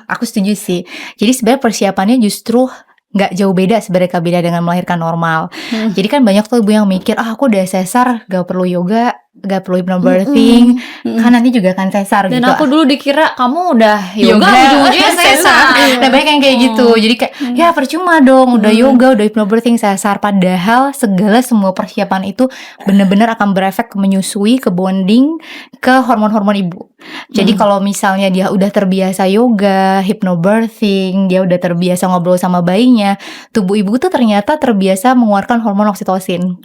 Aku setuju sih. Jadi sebenarnya persiapannya justru nggak jauh beda sebenarnya beda dengan melahirkan normal. Jadi kan banyak tuh ibu yang mikir, aku udah sesar gak perlu yoga, gak perlu hypnobirthing, kan nanti juga kan sesar dan gitu. Dan aku dulu dikira kamu udah yoga ujung-ujungnya sesar. Nah banyak yang kayak gitu. Jadi kayak ya percuma dong udah yoga, udah hypnobirthing sesar. Padahal semua persiapan itu benar-benar akan berefek ke menyusui, ke bonding, ke hormon-hormon ibu. Jadi kalau misalnya dia udah terbiasa yoga, hypnobirthing, dia udah terbiasa ngobrol sama bayinya, tubuh ibu tuh ternyata terbiasa mengeluarkan hormon oksitosin.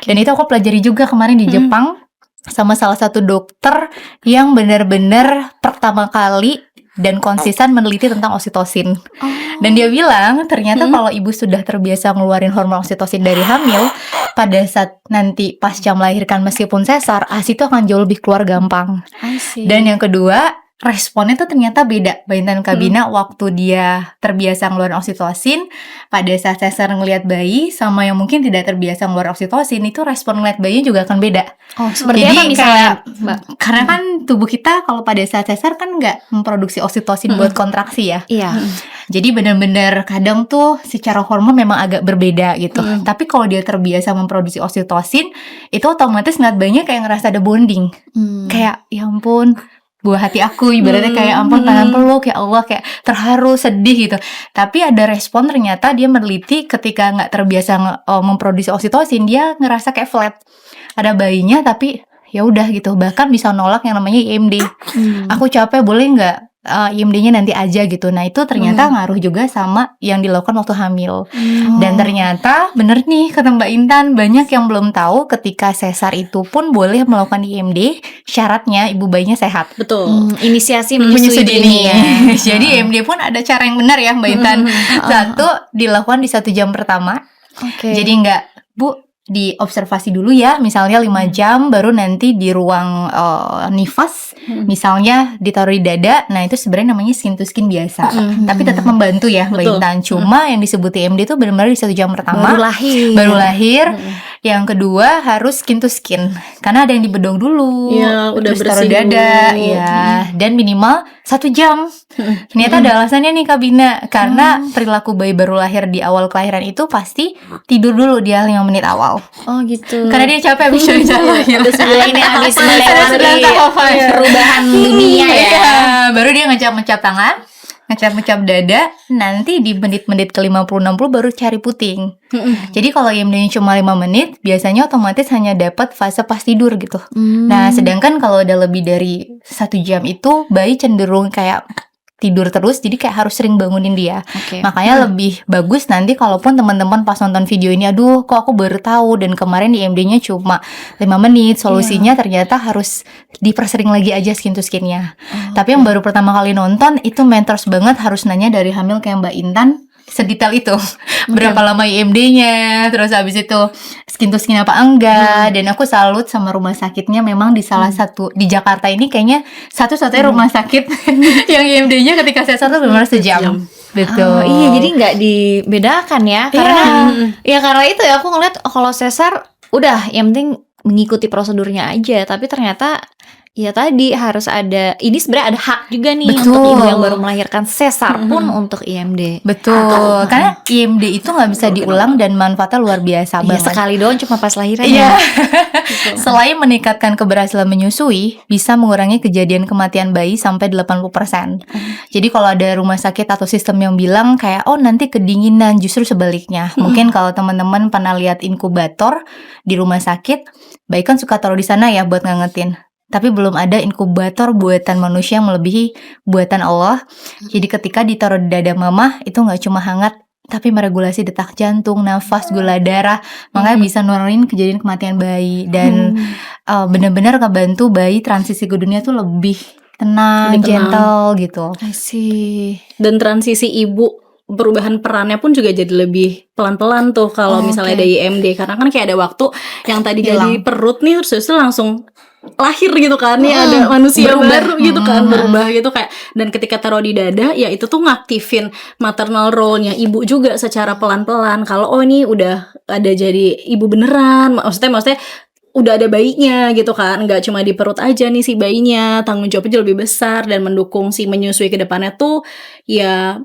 Dan itu aku pelajari juga kemarin di Jepang sama salah satu dokter yang benar-benar pertama kali dan konsisten meneliti tentang oksitosin. Dan dia bilang ternyata kalau ibu sudah terbiasa ngeluarin hormon oksitosin dari hamil, pada saat nanti pasca melahirkan meskipun sesar, ASI itu akan jauh lebih keluar gampang. Dan yang kedua, responnya tuh ternyata beda. Mbak Intan Kabina waktu dia terbiasa ngeluarin oksitosin, pada saat sesar ngelihat bayi sama yang mungkin tidak terbiasa ngeluarin oksitosin, itu respon ngelihat bayinya juga akan beda. Oh, seperti Jadi apa misalnya, Mbak? Karena kan tubuh kita kalau pada saat sesar kan nggak memproduksi oksitosin buat kontraksi ya. Iya. Jadi benar-benar kadang tuh secara hormon memang agak berbeda gitu. Tapi kalau dia terbiasa memproduksi oksitosin, itu otomatis ngeliat bayinya kayak ngerasa ada bonding. Kayak ya ampun, buah hati aku, ibaratnya kayak ampun pengen peluk, ya Allah, kayak terharu, sedih gitu. Tapi ada respon, ternyata dia meneliti ketika nggak terbiasa memproduksi oksitosin, dia ngerasa kayak flat. Ada bayinya tapi ya udah gitu, bahkan bisa nolak yang namanya IMD. Aku capek, boleh nggak IMD-nya nanti aja gitu. Nah itu ternyata ngaruh juga sama yang dilakukan waktu hamil. Dan ternyata bener nih kata Mbak Intan, banyak yang belum tahu ketika sesar itu pun boleh melakukan IMD, syaratnya ibu bayinya sehat. Betul. Inisiasi menyusui dini ya. Jadi IMD pun ada cara yang benar ya Mbak Intan. Satu, dilakukan di 1 jam pertama. Jadi nggak, Bu, diobservasi dulu ya, misalnya 5 jam, baru nanti di ruang nifas, misalnya ditaruh di dada. Nah itu sebenarnya namanya skin to skin biasa, tapi tetap membantu ya Mbak Intan. Cuma yang disebut IMD itu benar-benar di 1 jam pertama, baru lahir. Yang kedua harus skin to skin, karena ada yang dibedong dulu, ya, udah terus taruh bersih dada, dulu. ya, dan minimal 1 jam. Ternyata ada alasannya nih Kak Bina, karena perilaku bayi baru lahir di awal kelahiran itu pasti tidur dulu dia 5 menit awal. Oh gitu. Karena dia capek habis dari lahir. Ini habis melewati perubahan dunia ya. Baru dia ngecap-ngecap tangan, ngecap-ngecap dada, nanti di menit-menit ke-50-60 baru cari puting. Jadi kalau IMD-nya cuma 5 menit, biasanya otomatis hanya dapat fase pas tidur gitu. Nah, sedangkan kalau udah lebih dari 1 jam itu, bayi cenderung kayak tidur terus, jadi kayak harus sering bangunin dia. Makanya lebih bagus nanti kalaupun teman-teman pas nonton video ini, aduh kok aku baru tahu dan kemarin IMD-nya cuma 5 menit, solusinya ternyata harus dipersering lagi aja skin to skin-nya. Tapi yang baru pertama kali nonton itu mentors banget, harus nanya dari hamil kayak Mbak Intan sedetail itu. Berapa lama IMD-nya, terus habis itu skin to skin apa enggak. Dan aku salut sama rumah sakitnya, memang di salah satu di Jakarta ini kayaknya satu-satunya rumah sakit yang IMD-nya ketika sesar tuh benar-benar sejam. Betul. Iya, jadi nggak dibedakan ya, karena ya karena itu ya aku ngeliat kalau sesar udah yang penting mengikuti prosedurnya aja, tapi ternyata ya tadi harus ada, ini sebenarnya ada hak juga nih untuk ibu yang baru melahirkan sesar pun untuk IMD. Betul, karena IMD itu nggak bisa diulang dan manfaatnya luar biasa banget. Sekali doang cuma pas lahiran ya. Selain meningkatkan keberhasilan menyusui, bisa mengurangi kejadian kematian bayi sampai 80%. Jadi kalau ada rumah sakit atau sistem yang bilang kayak, oh nanti kedinginan, justru sebaliknya. Mungkin kalau teman-teman pernah lihat inkubator di rumah sakit, bayi kan suka taruh di sana ya buat ngangetin. Tapi belum ada inkubator buatan manusia yang melebihi buatan Allah. Jadi ketika ditaruh di dada mama, itu gak cuma hangat, tapi meregulasi detak jantung, nafas, gula darah. Makanya bisa nurunin kejadian kematian bayi. Dan benar-benar ngebantu bayi transisi ke dunia tuh lebih tenang, gentle gitu. I see. Dan transisi ibu, perubahan perannya pun juga jadi lebih pelan-pelan tuh kalau misalnya dari IMD. Karena kan kayak ada waktu yang tadi jadi perut nih, terus langsung lahir gitu kan, ya ada manusia baru gitu kan, berubah gitu kayak. Dan ketika taruh di dada, ya itu tuh ngaktifin maternal role-nya ibu juga secara pelan-pelan. Kalau oh ini udah ada jadi ibu beneran, maksudnya udah ada bayinya gitu kan, nggak cuma di perut aja nih si bayinya, tanggung jawabnya lebih besar dan mendukung si menyusui ke depannya tuh ya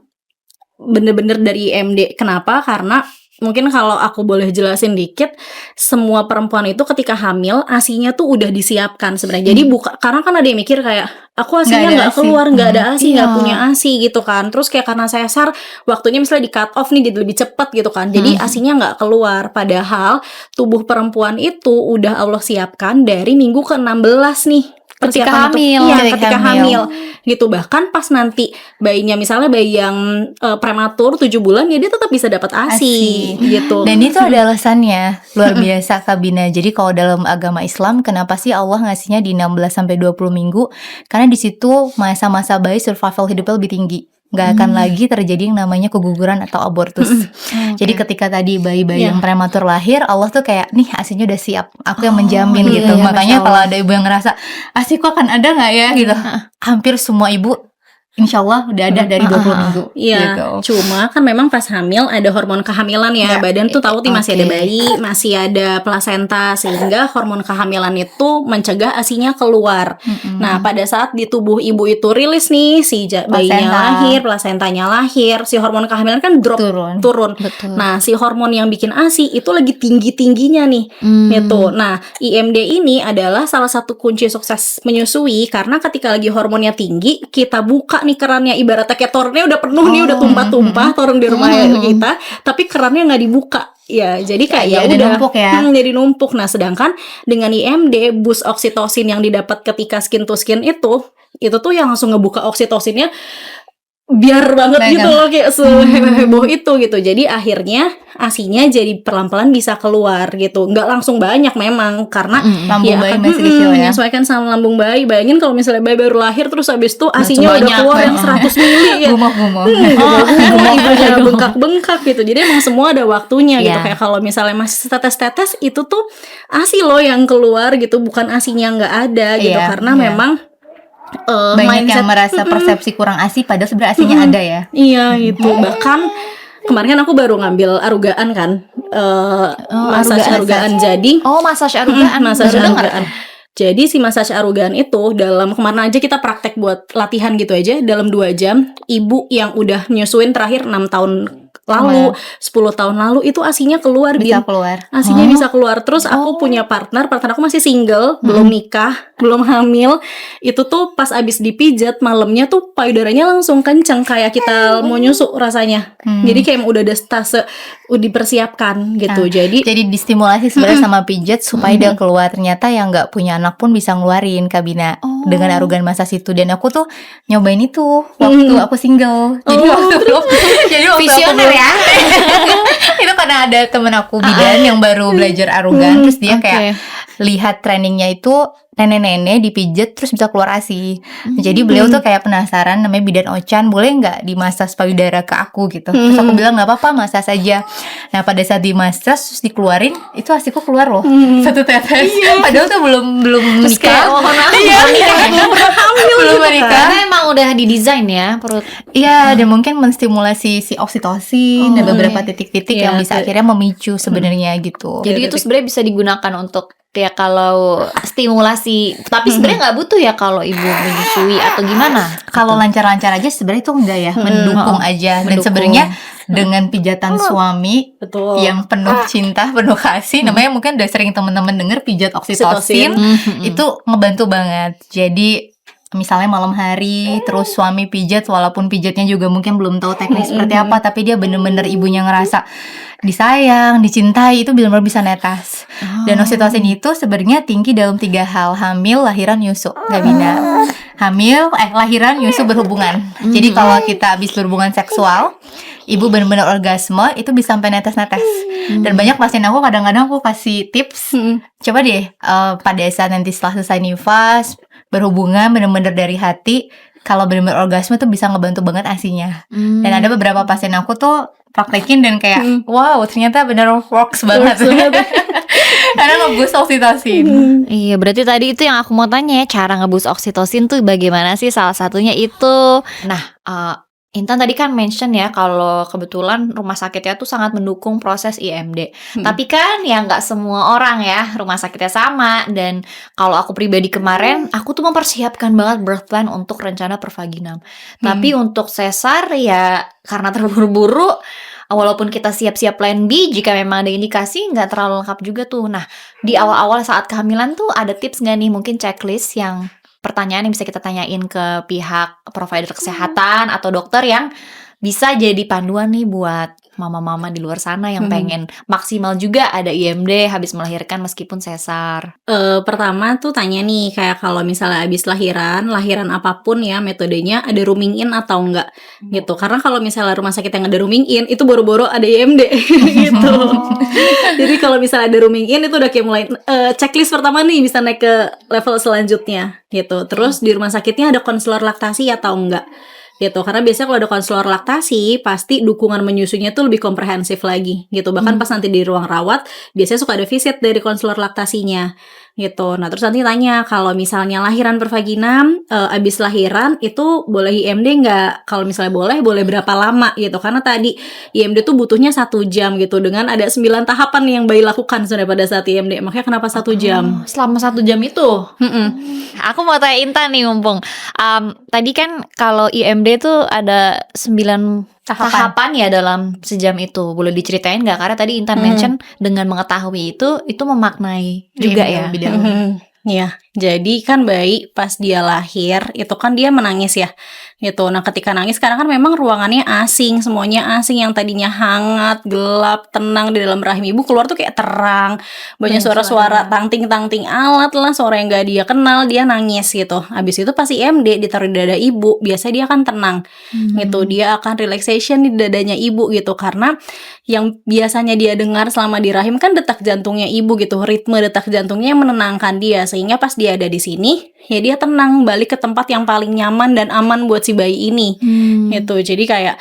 bener-bener dari IMD. Kenapa? Karena mungkin kalau aku boleh jelasin dikit, semua perempuan itu ketika hamil ASI-nya tuh udah disiapkan sebenarnya. Jadi karena kan ada yang mikir kayak aku ASI-nya nggak keluar, nggak ada ASI, nggak punya ASI gitu kan. Terus kayak karena sesar waktunya misalnya di cut off nih jadi lebih cepat gitu kan. Jadi ASI-nya nggak keluar. Padahal tubuh perempuan itu udah Allah siapkan dari minggu ke-16 nih. Ketika hamil, ketika hamil gitu. Bahkan pas nanti bayinya, misalnya bayi yang prematur 7 bulan, ya dia tetap bisa dapat ASI gitu. Dan itu ada alasannya luar biasa Kak Bina. Jadi kalau dalam agama Islam, kenapa sih Allah ngasihnya di 16-20 minggu? Karena di situ masa-masa bayi survival hidupnya lebih tinggi. nggak akan lagi terjadi yang namanya keguguran atau abortus. Jadi ketika tadi bayi-bayi yang prematur lahir, Allah tuh kayak nih ASI-nya udah siap, aku yang menjamin gitu. iya, Makanya Masya kalau Allah. ada ibu yang ngerasa ASI kok akan ada nggak ya gitu, hampir semua ibu insya Allah udah ada dari 20 minggu Iya, gitu. cuma kan memang pas hamil ada hormon kehamilan ya. Badan tuh tahu nih masih ada bayi, masih ada plasenta, sehingga hormon kehamilan itu mencegah ASI-nya keluar. Nah, pada saat di tubuh ibu itu rilis nih si bayinya lahir, plasentanya lahir, si hormon kehamilan kan drop turun. Betul. Nah, si hormon yang bikin ASI itu lagi tinggi-tingginya nih. Gitu. Nah, IMD ini adalah salah satu kunci sukses menyusui, karena ketika lagi hormonnya tinggi, kita buka nih kerannya, ibaratnya kayak torennya udah penuh nih, udah tumpah-tumpah toren di rumah kita, tapi kerannya nggak dibuka. Ya, jadi kayak ya udah numpuk ya. Jadi numpuk. Nah, sedangkan dengan IMD, boost oksitosin yang didapat ketika skin to skin itu tuh yang langsung ngebuka oksitosinnya biar banget gitu loh, kayak seheboh itu gitu. Jadi akhirnya ASI-nya jadi pelan-pelan bisa keluar gitu. Nggak langsung banyak memang, karena lambung bayi masih kecil ya. menyesuaikan sama lambung bayi. Bayangin kalau misalnya bayi baru lahir terus habis itu ASI-nya udah keluar yang 100 mili ya. Gumoh-gumoh. Ibunya bengkak-bengkak gitu. Jadi emang semua ada waktunya gitu. Kayak kalau misalnya masih tetes-tetes itu tuh ASI loh yang keluar gitu, bukan ASI-nya nggak ada gitu. Karena memang banyak yang merasa persepsi kurang ASI padahal sebenarnya ASI-nya ada ya. Iya itu. Bahkan kemarin kan aku baru ngambil arugaan kan, massage arugaan. Jadi massage arugaan. massage arugaan. Jadi si massage arugaan itu kemarin aja kita praktek buat latihan gitu aja, dalam 2 jam ibu yang udah nyusuin terakhir 6 tahun lalu, 10 tahun lalu itu ASI-nya keluar, bisa keluar. ASI-nya bisa keluar. Terus aku punya partner aku masih single, belum nikah, belum hamil. Itu tuh pas abis dipijat malamnya tuh payudaranya langsung kenceng kayak kita mau nyusu rasanya. Jadi kayak udah ada stase dipersiapkan gitu. Jadi distimulasi sebenarnya sama pijat supaya dia keluar. Ternyata yang nggak punya anak pun bisa ngeluarin Kabina dengan arugan massage itu. Dan aku tuh nyobain itu waktu aku single. Jadi waktu visioner ya. itu karena ada temen aku bidan yang baru belajar arugan, terus dia kayak lihat trainingnya itu nenek-nenek dipijat terus bisa keluar ASI. Jadi beliau tuh kayak penasaran, namanya bidan Ochan, boleh nggak dimasas payudara ke aku gitu. Terus aku bilang nggak apa-apa, masas aja. Nah pada saat dimasas terus dikeluarin, itu ASIku keluar loh, 1 tetes. Padahal tuh belum nikah. Belum menikah. Karena emang udah didesain ya perut. Iya, dan mungkin menstimulasi si oksitosin dan beberapa titik-titik yang bisa akhirnya memicu sebenarnya gitu. Jadi itu sebenarnya bisa digunakan untuk ya kalau stimulasi, tapi sebenarnya nggak butuh ya kalau ibu menyusui atau gimana. Kalau lancar-lancar aja sebenarnya itu enggak ya, mendukung aja. Dan sebenarnya dengan pijatan suami yang penuh cinta, penuh kasih, namanya mungkin udah sering teman-teman denger pijat oksitosin, itu ngebantu banget. Jadi misalnya malam hari terus suami pijat, walaupun pijatnya juga mungkin belum tahu teknik seperti apa, tapi dia bener-bener ibunya ngerasa disayang, dicintai, itu benar-benar bisa netas. Dan oksitosin itu sebenarnya tinggi dalam 3 hal: hamil, lahiran, nyusu. Gak bina. Hamil, lahiran, nyusu, berhubungan. Jadi kalau kita habis berhubungan seksual, ibu benar-benar orgasme, itu bisa sampai netes-netes. Dan banyak pasien aku kadang-kadang aku kasih tips, coba deh pada saat nanti setelah selesai nifas, berhubungan benar-benar dari hati, kalau benar-benar orgasme tuh bisa ngebantu banget ASI-nya. Dan ada beberapa pasien aku tuh praktekin dan kayak wow, ternyata benar works banget. Karena nge-boost oksitosin. Iya, berarti tadi itu yang aku mau tanya ya, cara nge-boost oksitosin tuh bagaimana sih? Salah satunya itu. Nah, Intan tadi kan mention ya kalau kebetulan rumah sakitnya tuh sangat mendukung proses IMD. Tapi kan ya nggak semua orang ya rumah sakitnya sama. Dan kalau aku pribadi kemarin, aku tuh mempersiapkan banget birth plan untuk rencana pervaginam. Tapi untuk sesar ya karena terburu-buru, walaupun kita siap-siap plan B, jika memang ada indikasi nggak terlalu lengkap juga tuh. Nah, di awal-awal saat kehamilan tuh ada tips nggak nih, mungkin checklist yang pertanyaan yang bisa kita tanyain ke pihak provider kesehatan atau dokter yang bisa jadi panduan nih buat mama-mama di luar sana yang pengen maksimal juga ada IMD habis melahirkan meskipun sesar. Pertama tuh tanya nih, kayak kalau misalnya habis lahiran apapun ya metodenya, ada rooming in atau enggak gitu. Karena kalau misalnya rumah sakit yang ada rooming in, itu boro-boro ada IMD gitu. Jadi kalau misalnya ada rooming in, itu udah kayak mulai checklist pertama nih, bisa naik ke level selanjutnya gitu. Terus di rumah sakitnya ada konselor laktasi atau enggak gitu. Karena biasanya kalau ada konselor laktasi pasti dukungan menyusunya tuh lebih komprehensif lagi gitu. Bahkan pas nanti di ruang rawat biasanya suka ada visit dari konselor laktasinya gitu. Nah terus nanti tanya kalau misalnya lahiran per vaginam, abis lahiran itu boleh IMD nggak? Kalau misalnya boleh berapa lama gitu. Karena tadi IMD tuh butuhnya 1 jam gitu, dengan ada 9 tahapan yang bayi lakukan sebenarnya pada saat IMD. Makanya kenapa 1 jam? Selama 1 jam itu. Mm-mm. Aku mau tanya Intan nih mumpung. Tadi kan kalau IMD tuh ada 9 tahapan ya dalam sejam itu. Boleh diceritain nggak? Karena tadi Intan mention dengan mengetahui itu memaknai juga ya. Ya, jadi kan bayi pas dia lahir itu kan dia menangis ya gitu. Nah ketika nangis sekarang kan memang ruangannya asing, semuanya asing. Yang tadinya hangat, gelap, tenang di dalam rahim ibu, keluar tuh kayak terang, banyak suara-suara tangting-tangting alat lah, suara yang gak dia kenal, dia nangis gitu. Habis itu pas IMD ditaruh di dada ibu, biasanya dia akan tenang gitu, dia akan relaxation di dadanya ibu gitu. Karena yang biasanya dia dengar selama di rahim kan detak jantungnya ibu gitu, ritme detak jantungnya yang menenangkan dia, sehingga pas dia ada di sini ya dia tenang, balik ke tempat yang paling nyaman dan aman buat si bayi ini gitu. Jadi kayak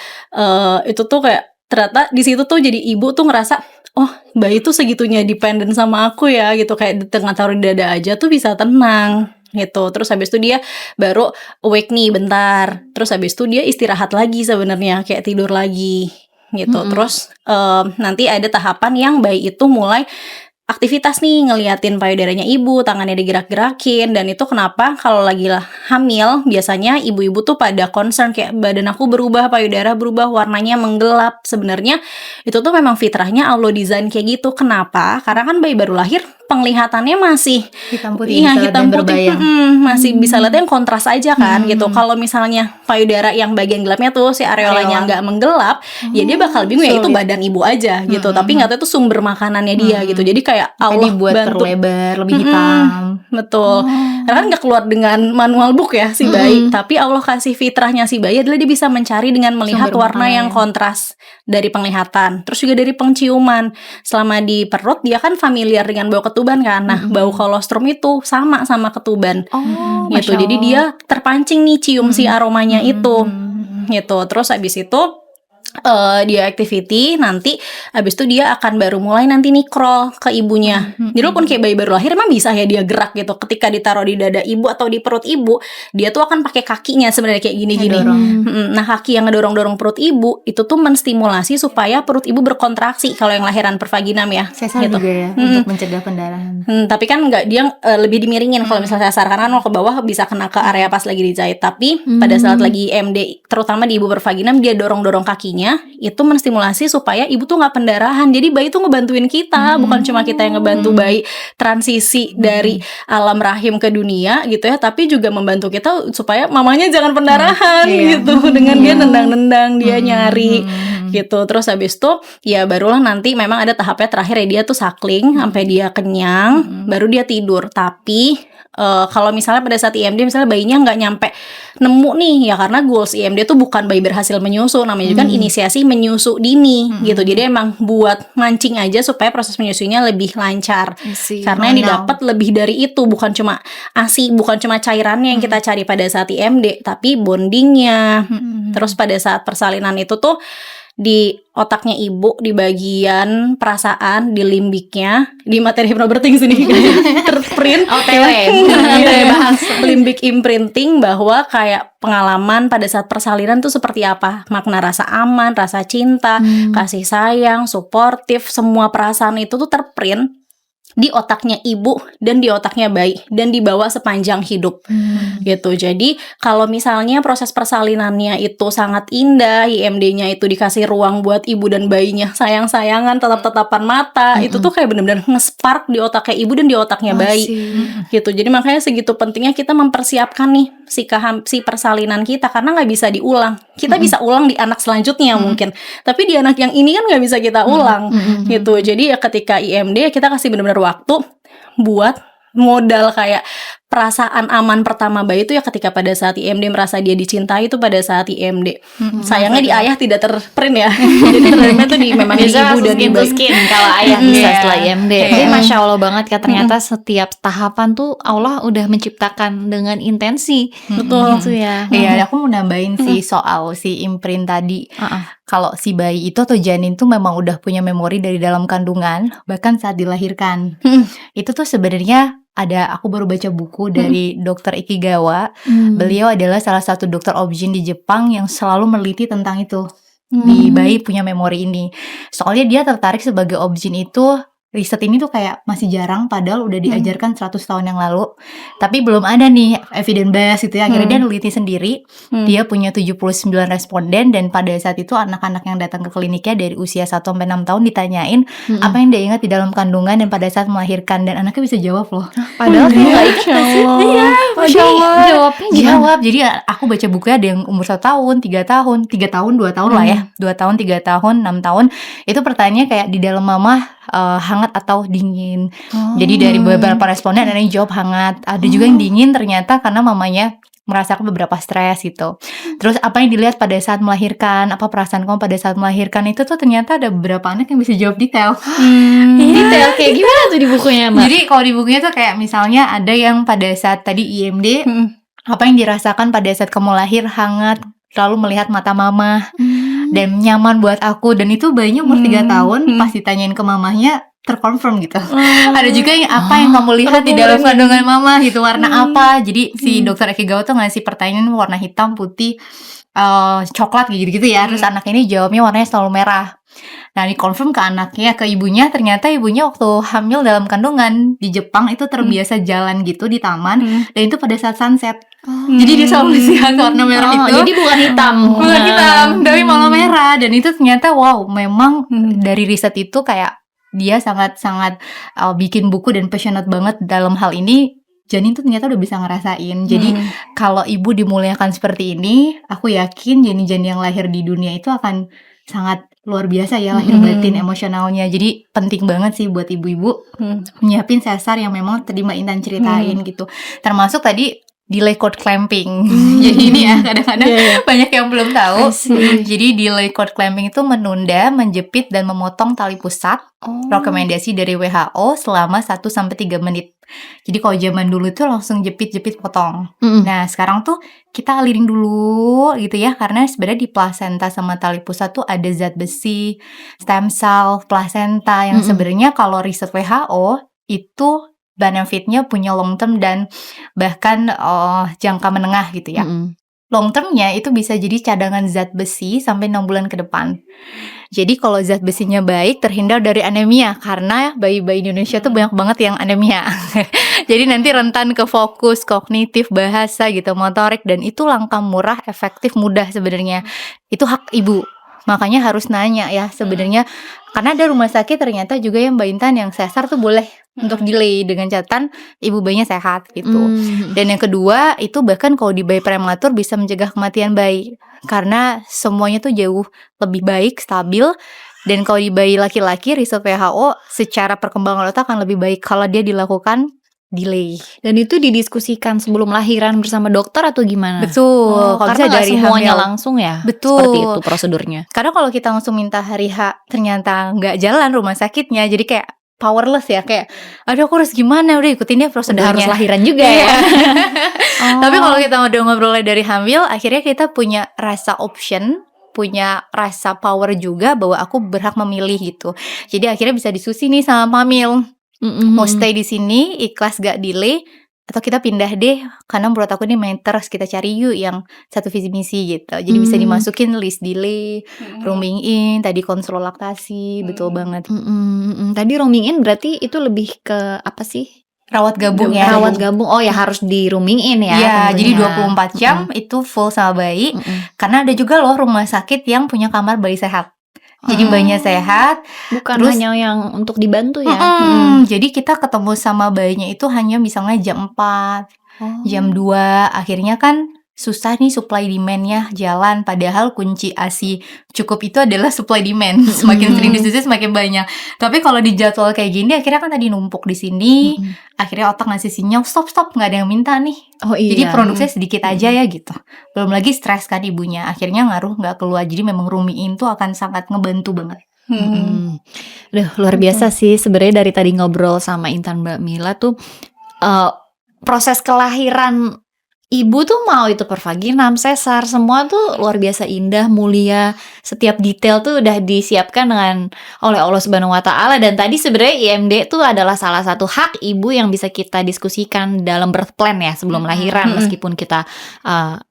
itu tuh kayak ternyata di situ tuh jadi ibu tuh ngerasa, oh bayi tuh segitunya dependen sama aku ya gitu, kayak di tengah taruh di dada aja tuh bisa tenang gitu. Terus habis itu dia baru awake nih bentar, terus habis itu dia istirahat lagi sebenarnya, kayak tidur lagi gitu. Terus nanti ada tahapan yang bayi itu mulai aktivitas nih, ngeliatin payudaranya ibu, tangannya digerak-gerakin. Dan itu kenapa kalau lagi hamil biasanya ibu-ibu tuh pada concern kayak badan aku berubah, payudara berubah, warnanya menggelap. Sebenarnya itu tuh memang fitrahnya Allah desain kayak gitu. Kenapa? Karena kan bayi baru lahir penglihatannya masih hitam putih, hitam putih, masih bisa lihat yang kontras aja kan gitu. Kalau misalnya payudara yang bagian gelapnya tuh si areolanya nggak menggelap, ya dia bakal bingung ya itu badan ibu aja gitu. Tapi nggak tahu itu sumber makanannya dia gitu. Jadi kayak Allah dibuat bantu terlebar, lebih hitam. Betul. Karena kan nggak keluar dengan manual book ya si bayi, tapi Allah kasih fitrahnya si bayi adalah dia bisa mencari dengan melihat Sumber warna yang kontras dari penglihatan, terus juga dari penciuman. Selama di perut dia kan familiar dengan bau ketuban kan. Nah, bau kolostrum itu sama ketuban. Gitu. Jadi dia terpancing nih cium si aromanya itu. Gitu. Terus habis itu dia activity, nanti habis itu dia akan baru mulai nanti nih crawl ke ibunya. Jadi walaupun kayak bayi baru lahir emang bisa ya dia gerak gitu. Ketika ditaruh di dada ibu atau di perut ibu, dia tuh akan pakai kakinya sebenarnya kayak gini-gini. Nah kaki yang ngedorong-dorong perut ibu itu tuh menstimulasi supaya perut ibu berkontraksi kalau yang lahiran per vaginam ya. Sesar gitu. juga ya untuk mencegah pendarahan. Tapi kan nggak, dia lebih dimiringin kalau misalnya sesar, karena kalau ke bawah bisa kena ke area pas lagi dijahit. Tapi pada saat lagi MD, terutama di ibu bervaginam, dia dorong-dorong kakinya, itu menstimulasi supaya ibu tuh nggak pendarahan. Jadi bayi tuh ngebantuin kita, bukan cuma kita yang ngebantu bayi transisi dari alam rahim ke dunia gitu ya, tapi juga membantu kita supaya mamanya jangan pendarahan gitu. Dengan dia nendang-nendang, dia nyari gitu. Terus habis itu ya barulah nanti memang ada tahapnya terakhir ya, dia tuh suckling sampai dia kenyang, baru dia tidur. Tapi kalau misalnya pada saat IMD misalnya bayinya nggak nyampe nemu nih ya, karena goals IMD tuh bukan bayi berhasil menyusu, namanya juga kan inisiasi menyusu dini gitu. Jadi emang buat mancing aja supaya proses menyusunya lebih lancar. Karena yang didapat lebih dari itu, bukan cuma ASI, bukan cuma cairannya yang kita cari pada saat IMD, tapi bondingnya. Terus pada saat persalinan itu tuh di otaknya ibu, di bagian perasaan, di limbiknya, di materi hypnobirthing sini terprint bahas limbic imprinting, bahwa kayak pengalaman pada saat persalinan tuh seperti apa, makna rasa aman, rasa cinta, kasih sayang, suportif, semua perasaan itu tuh terprint di otaknya ibu dan di otaknya bayi, dan dibawa sepanjang hidup gitu. Jadi kalau misalnya proses persalinannya itu sangat indah, IMD-nya itu dikasih ruang buat ibu dan bayinya sayang-sayangan, tatap-tatapan mata, itu tuh kayak benar-benar nge-spark di otaknya ibu dan di otaknya bayi gitu. Jadi makanya segitu pentingnya kita mempersiapkan nih si persalinan kita, karena nggak bisa diulang. Kita bisa ulang di anak selanjutnya mungkin, tapi di anak yang ini kan nggak bisa kita ulang gitu. Jadi ya ketika IMD kita kasih benar-benar waktu buat modal kayak perasaan aman pertama bayi itu ya ketika pada saat IMD, merasa dia dicintai itu pada saat IMD. Sayangnya di ayah tidak terprint ya. Jadi terprintnya tuh memang di Biasa ibu dan di bayi. skin kalau ayah bisa setelah IMD. Jadi Masya Allah banget ya, ternyata setiap tahapan tuh Allah udah menciptakan dengan intensi. Betul. Gitu ya. Iya, aku mau nambahin sih soal si imprint tadi. Kalau si bayi itu atau janin tuh memang udah punya memori dari dalam kandungan, bahkan saat dilahirkan. Itu tuh sebenarnya aku baru baca buku dari Dr. Ikigawa. Beliau adalah salah satu dokter obgyn di Jepang yang selalu meneliti tentang itu. Di bayi punya memori ini. Soalnya dia tertarik sebagai obgyn itu, riset ini tuh kayak masih jarang padahal udah diajarkan 100 tahun yang lalu. Tapi belum ada nih evidence base gitu ya. Akhirnya dia neliti sendiri. Dia punya 79 responden dan pada saat itu anak-anak yang datang ke kliniknya dari usia 1 sampai 6 tahun ditanyain apa yang dia ingat di dalam kandungan dan pada saat melahirkan, dan anaknya bisa jawab loh. Padahal kayak nggak ingat nggak sih? Iya, Masya Allah. Jawabnya gimana? jawab. Jadi aku baca bukunya ada yang umur 1 tahun, 3 tahun, 3 tahun, 2 tahun lah ya. 2 tahun, 3 tahun, 6 tahun. Itu pertanyaannya kayak di dalam mama hangat atau dingin. Jadi dari beberapa responden ada yang jawab hangat, ada juga yang dingin ternyata karena mamanya merasakan beberapa stres gitu. Terus apa yang dilihat pada saat melahirkan, apa perasaan kamu pada saat melahirkan, itu tuh ternyata ada beberapa anak yang bisa jawab detail. Detail kayak gimana tuh di bukunya, Mbak? Jadi kalau di bukunya tuh kayak misalnya ada yang pada saat tadi IMD, apa yang dirasakan pada saat kamu lahir, hangat, lalu melihat mata mama dan nyaman buat aku, dan itu bayinya umur 3 tahun pas ditanyain ke mamahnya terkonfirm gitu. Ada juga yang apa yang kamu lihat di dalam kandungan mama gitu, warna apa. Jadi si dokter Ikigawa tuh ngasih pertanyaan warna hitam, putih, coklat gitu-gitu ya. Terus anak ini jawabnya warnanya selalu merah. Nah, dikonfirm ke anaknya, ke ibunya, ternyata ibunya waktu hamil dalam kandungan di Jepang itu terbiasa jalan gitu di taman, dan itu pada saat sunset. Jadi dia selalu lihat warna merah itu. Jadi bukan hitam. Bukan hitam, tapi malah merah. Dan itu ternyata wow, memang dari riset itu kayak dia sangat-sangat bikin buku dan passionate banget dalam hal ini. Janin tuh ternyata udah bisa ngerasain. Jadi kalau ibu dimuliakan seperti ini, aku yakin janin-janin yang lahir di dunia itu akan sangat luar biasa ya, lahir batin emosionalnya. Jadi penting banget sih buat ibu-ibu nyiapin sesar yang memang tadi Mbak Intan ceritain gitu. Termasuk tadi delay cord clamping. Jadi ini ya kadang-kadang banyak yang belum tahu. Jadi delay cord clamping itu menunda, menjepit dan memotong tali pusat. Rekomendasi dari WHO selama 1-3 menit. Jadi kalau zaman dulu itu langsung jepit-jepit potong. Nah, sekarang tuh kita alirin dulu gitu ya, karena sebenarnya di plasenta sama tali pusat tuh ada zat besi, stem cell, plasenta yang sebenarnya kalau riset WHO itu benefitnya punya long term dan bahkan jangka menengah gitu ya. Long termnya itu bisa jadi cadangan zat besi sampai 6 bulan ke depan. Jadi kalau zat besinya baik, terhindar dari anemia, karena bayi-bayi Indonesia tuh banyak banget yang anemia. Jadi nanti rentan ke fokus, kognitif, bahasa gitu, motorik, dan itu langka, murah, efektif, mudah sebenarnya. Itu hak ibu. Makanya harus nanya ya sebenarnya, karena ada rumah sakit ternyata juga yang Mbak Intan yang sesar tuh boleh untuk delay dengan catatan ibu bayinya sehat gitu. Dan yang kedua itu bahkan kalau di bayi prematur bisa mencegah kematian bayi, karena semuanya tuh jauh lebih baik, stabil. Dan kalau di bayi laki-laki riset WHO secara perkembangan otak akan lebih baik kalau dia dilakukan delay. Dan itu didiskusikan sebelum lahiran bersama dokter atau gimana? Betul. Kalau Karena bisa dari semuanya hamil langsung ya. Betul. Seperti itu prosedurnya. Karena kalau kita langsung minta hari H ternyata nggak jalan rumah sakitnya, jadi kayak powerless ya, kayak aduh aku harus gimana, udah ikutin ya prosedurnya. Udah harus lahiran juga ya. Tapi kalau kita udah ngobrolnya dari hamil, akhirnya kita punya rasa option, punya rasa power juga bahwa aku berhak memilih gitu. Jadi akhirnya bisa diskusi nih sama hamil. Mau stay di sini, ikhlas gak delay, atau kita pindah deh, karena menurut aku ini matters, kita cari yuk yang satu visi misi gitu. Jadi bisa dimasukin list delay, rooming in, tadi kontrol laktasi, betul banget. Tadi rooming in berarti itu lebih ke apa sih? Rawat gabung ya. Rawat gabung. Oh ya, harus di rooming in ya. Iya, jadi tentunya. 24 jam itu full sama bayi. Karena ada juga loh rumah sakit yang punya kamar bayi sehat. Jadi bayinya sehat, Bukan terus hanya yang untuk dibantu ya. jadi kita ketemu sama bayinya itu hanya misalnya jam 4, jam 2. Akhirnya kan susah nih supply demand-nya jalan, padahal kunci ASI cukup itu adalah supply demand. Semakin sering disusui semakin banyak. Tapi kalau di jadwal kayak gini akhirnya kan tadi numpuk di sini, akhirnya otak ngasih sinyal stop nggak ada yang minta nih. Oh iya. Jadi produksinya sedikit aja ya gitu. Belum lagi stres kan ibunya, akhirnya ngaruh nggak keluar. Jadi memang rumiin tuh akan sangat ngebantu banget. Duh, luar biasa sih sebenarnya dari tadi ngobrol sama Intan Mbak Mila tuh proses kelahiran ibu tuh mau itu pervaginam, sesar, semua tuh luar biasa indah, mulia. Setiap detail tuh udah disiapkan oleh Allah Subhanahu wa taala, dan tadi sebenarnya IMD tuh adalah salah satu hak ibu yang bisa kita diskusikan dalam birth plan ya sebelum lahiran, meskipun kita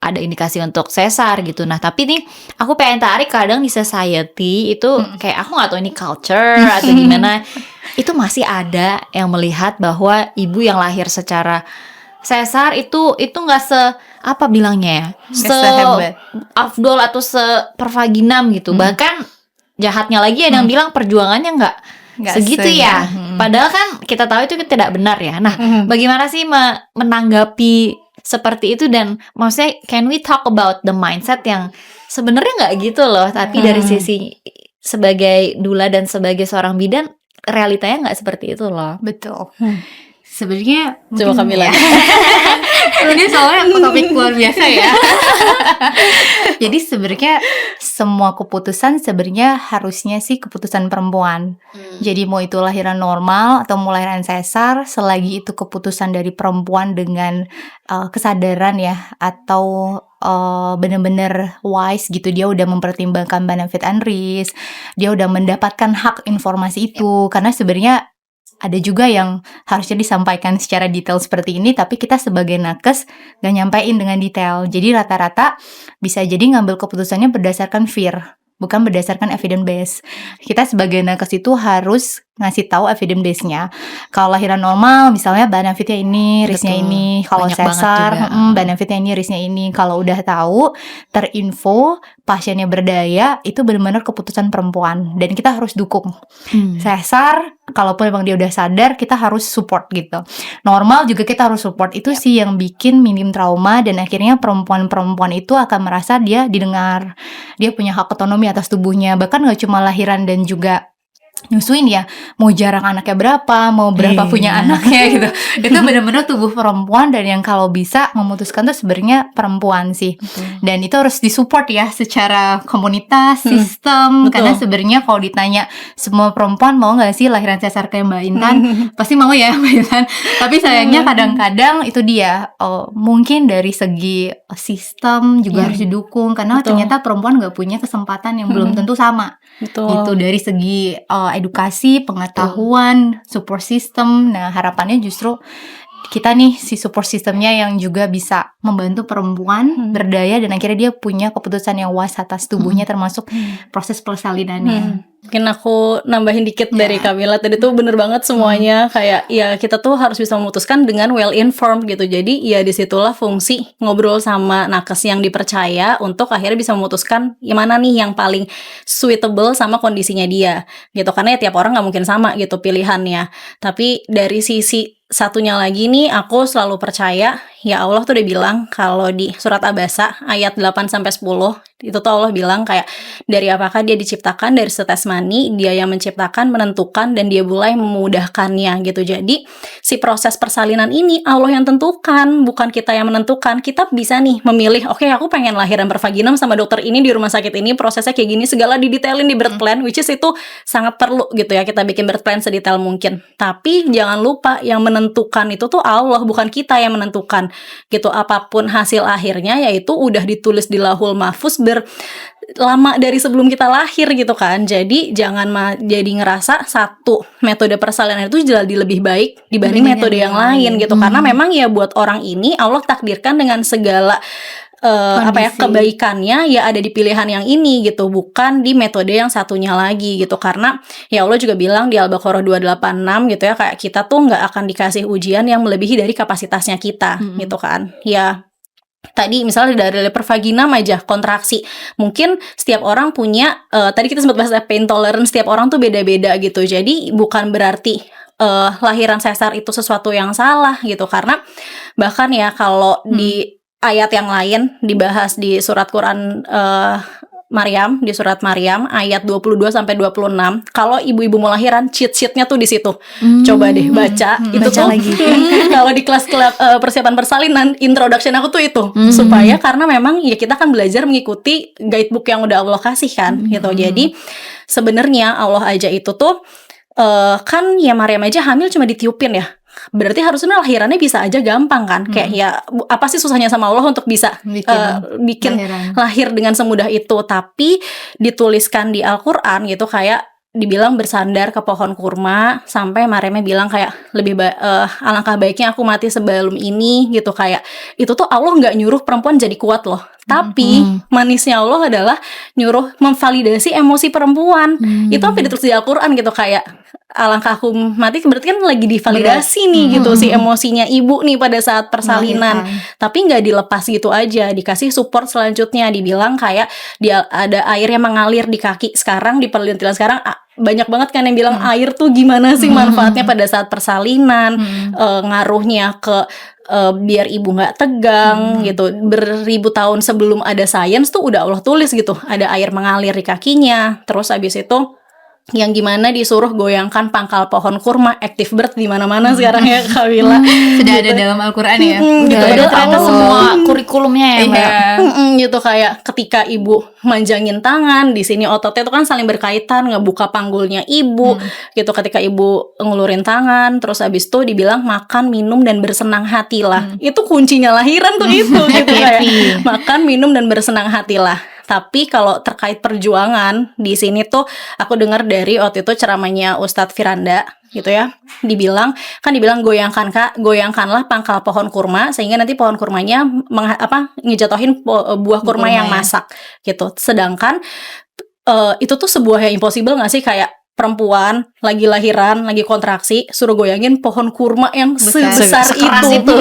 ada indikasi untuk sesar gitu. Nah, tapi nih aku pengen tarik, kadang di society itu kayak aku nggak tahu ini culture atau gimana, itu masih ada yang melihat bahwa ibu yang lahir secara sesar itu nggak apa bilangnya ya, Sehebat afdol atau pervaginam gitu. Bahkan jahatnya lagi ada yang bilang perjuangannya nggak segitu ya. Padahal kan kita tahu itu tidak benar ya. Nah, bagaimana sih menanggapi seperti itu, dan maksudnya can we talk about the mindset yang sebenarnya nggak gitu loh, tapi dari sisi sebagai dula dan sebagai seorang bidan realitanya nggak seperti itu loh. betul. Sebenarnya Coba Kamila. ini soalnya topik luar biasa ya. Jadi sebenarnya semua keputusan sebenarnya harusnya sih keputusan perempuan. Jadi mau itu lahiran normal atau mau lahiran sesar, selagi itu keputusan dari perempuan dengan kesadaran ya, atau benar-benar wise gitu, dia udah mempertimbangkan benefit and risk, dia udah mendapatkan hak informasi itu. Karena sebenarnya ada juga yang harusnya disampaikan secara detail seperti ini, tapi kita sebagai nakes gak nyampein dengan detail. Jadi rata-rata bisa jadi ngambil keputusannya berdasarkan fear, bukan berdasarkan evidence base. Kita sebagai nakes itu harus ngasih tahu evidence base-nya. Kalau lahiran normal misalnya benefitnya ini, risknya ini. Kalau sesar benefitnya ini, risknya ini. Kalau udah tahu, terinfo, pasiennya berdaya, itu benar-benar keputusan perempuan dan kita harus dukung. Sesar, kalaupun memang dia udah sadar, kita harus support gitu. Normal juga kita harus support. Itu sih yang bikin minim trauma, dan akhirnya perempuan-perempuan itu akan merasa dia didengar, dia punya hak otonomi atas tubuhnya. Bahkan gak cuma lahiran dan juga nyusuin ya, mau jarak anaknya berapa, mau berapa punya anaknya gitu. Itu benar-benar tubuh perempuan, dan yang kalau bisa memutuskan tuh sebenarnya perempuan sih. Dan itu harus disupport ya secara komunitas, sistem. Karena sebenarnya kalau ditanya semua perempuan mau nggak sih lahiran sesar kayak Mbak Intan, pasti mau ya Mbak Intan. Tapi sayangnya kadang-kadang itu dia, mungkin dari segi sistem juga harus didukung, karena ternyata perempuan nggak punya kesempatan yang belum tentu sama. Gitu dari segi edukasi, pengetahuan, support system. Nah, harapannya justru kita nih si support systemnya yang juga bisa membantu perempuan berdaya, dan akhirnya dia punya keputusan yang was atas tubuhnya, termasuk proses persalinannya. Mungkin aku nambahin dikit dari Kamila tadi tuh, bener banget semuanya. Kayak ya kita tuh harus bisa memutuskan dengan well informed gitu. Jadi ya disitulah fungsi ngobrol sama nakes yang dipercaya untuk akhirnya bisa memutuskan gimana nih yang paling suitable sama kondisinya dia gitu. Karena ya tiap orang nggak mungkin sama gitu pilihannya. Tapi dari sisi satunya lagi nih, aku selalu percaya ya Allah tuh udah bilang kalau di surat Abasa ayat 8-10 itu tuh Allah bilang kayak, dari apakah dia diciptakan, dari setes mani dia yang menciptakan, menentukan, dan dia mulai memudahkannya gitu. Jadi si proses persalinan ini Allah yang tentukan, bukan kita yang menentukan. Kita bisa nih memilih, oke, aku pengen lahiran pervaginam sama dokter ini di rumah sakit ini, prosesnya kayak gini, segala didetailin di birth plan, which is itu sangat perlu gitu ya, kita bikin birth plan sedetail mungkin. Tapi jangan lupa yang menentukan itu tuh Allah, bukan kita yang menentukan gitu. Apapun hasil akhirnya yaitu udah ditulis di Lauhul Mahfuz lama dari sebelum kita lahir gitu kan. Jadi jangan jadi ngerasa satu metode persalinan itu jadi lebih baik dibanding metode yang lain gitu. Karena memang ya buat orang ini Allah takdirkan dengan segala kebaikannya ya ada di pilihan yang ini gitu, bukan di metode yang satunya lagi gitu. Karena ya Allah juga bilang di Al-Baqarah 286 gitu ya, kayak kita tuh nggak akan dikasih ujian yang melebihi dari kapasitasnya kita gitu kan. Ya tadi misalnya dari pervaginam aja, kontraksi, mungkin setiap orang punya tadi kita sempat bahas pain tolerance, setiap orang tuh beda-beda gitu. Jadi bukan berarti lahiran sesar itu sesuatu yang salah gitu. Karena bahkan ya kalau di ayat yang lain dibahas di surat Quran Maryam, di surat Maryam ayat 22 sampai 26. Kalau ibu-ibu mau lahiran, cheat sheet-nya tuh di situ. Coba deh baca. Itu baca tuh lagi. kalau di kelas persiapan persalinan, introduction aku tuh itu. Supaya karena memang ya kita kan belajar mengikuti guidebook yang udah Allah kasih kan gitu. Jadi sebenarnya Allah aja itu tuh kan ya Maryam aja hamil cuma ditiupin ya. Berarti harusnya lahirannya bisa aja gampang kan. Kayak ya apa sih susahnya sama Allah untuk bisa bikin lahir dengan semudah itu. Tapi dituliskan di Al-Quran gitu kayak dibilang bersandar ke pohon kurma, sampai Maryamnya bilang kayak alangkah baiknya aku mati sebelum ini gitu. Kayak itu tuh Allah nggak nyuruh perempuan jadi kuat loh, tapi manisnya Allah adalah nyuruh memvalidasi emosi perempuan. Itu apa ditulis di Al-Quran gitu, kayak alangkah aku mati, berarti kan lagi divalidasi nih gitu si emosinya ibu nih pada saat persalinan. Tapi nggak dilepas gitu aja, dikasih support selanjutnya. Dibilang kayak ada air yang mengalir di kaki. Sekarang di penelitian sekarang banyak banget kan yang bilang air tuh gimana sih manfaatnya pada saat persalinan, ngaruhnya ke biar ibu nggak tegang gitu. Beribu tahun sebelum ada sains tuh udah Allah tulis gitu, ada air mengalir di kakinya. Terus abis itu yang gimana disuruh goyangkan pangkal pohon kurma, active birth di mana-mana sekarang ya Kak Wila. Sudah ada dalam Al-Quran ya. Gitu Udah ada Allah. semua kurikulumnya ya Mbak. Gitu kayak ketika ibu manjangin tangan, di sini ototnya itu kan saling berkaitan, ngebuka panggulnya ibu gitu. Ketika ibu ngulurin tangan, terus abis itu dibilang makan, minum dan bersenang hatilah. Itu kuncinya lahiran tuh itu gitu kayak makan, minum dan bersenang hatilah. Tapi kalau terkait perjuangan di sini tuh aku dengar dari waktu itu ceramahnya Ustadz Firanda gitu ya. Dibilang goyangkanlah pangkal pohon kurma sehingga nanti pohon kurmanya ngejatohin buah kurma yang masak gitu. Sedangkan itu tuh sebuah yang impossible nggak sih, kayak perempuan lagi lahiran, lagi kontraksi, suruh goyangin pohon kurma yang sebesar sekeras itu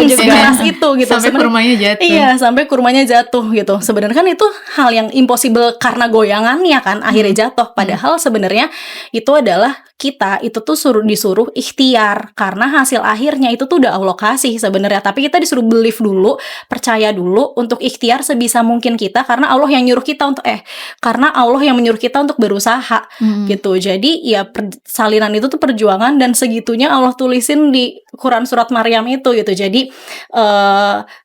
gitu. Sampai kurmanya jatuh. Iya, sampai kurmanya jatuh gitu. Sebenarnya kan itu hal yang impossible karena goyangannya kan akhirnya jatuh. Padahal sebenarnya itu adalah kita itu tuh disuruh ikhtiar, karena hasil akhirnya itu tuh udah Allah kasih sebenarnya. Tapi kita disuruh believe dulu, percaya dulu untuk ikhtiar sebisa mungkin kita, karena Allah yang nyuruh kita untuk karena Allah yang menyuruh kita untuk berusaha gitu. Jadi ya salinan itu tuh perjuangan, dan segitunya Allah tulisin di Quran surat Maryam itu gitu. Jadi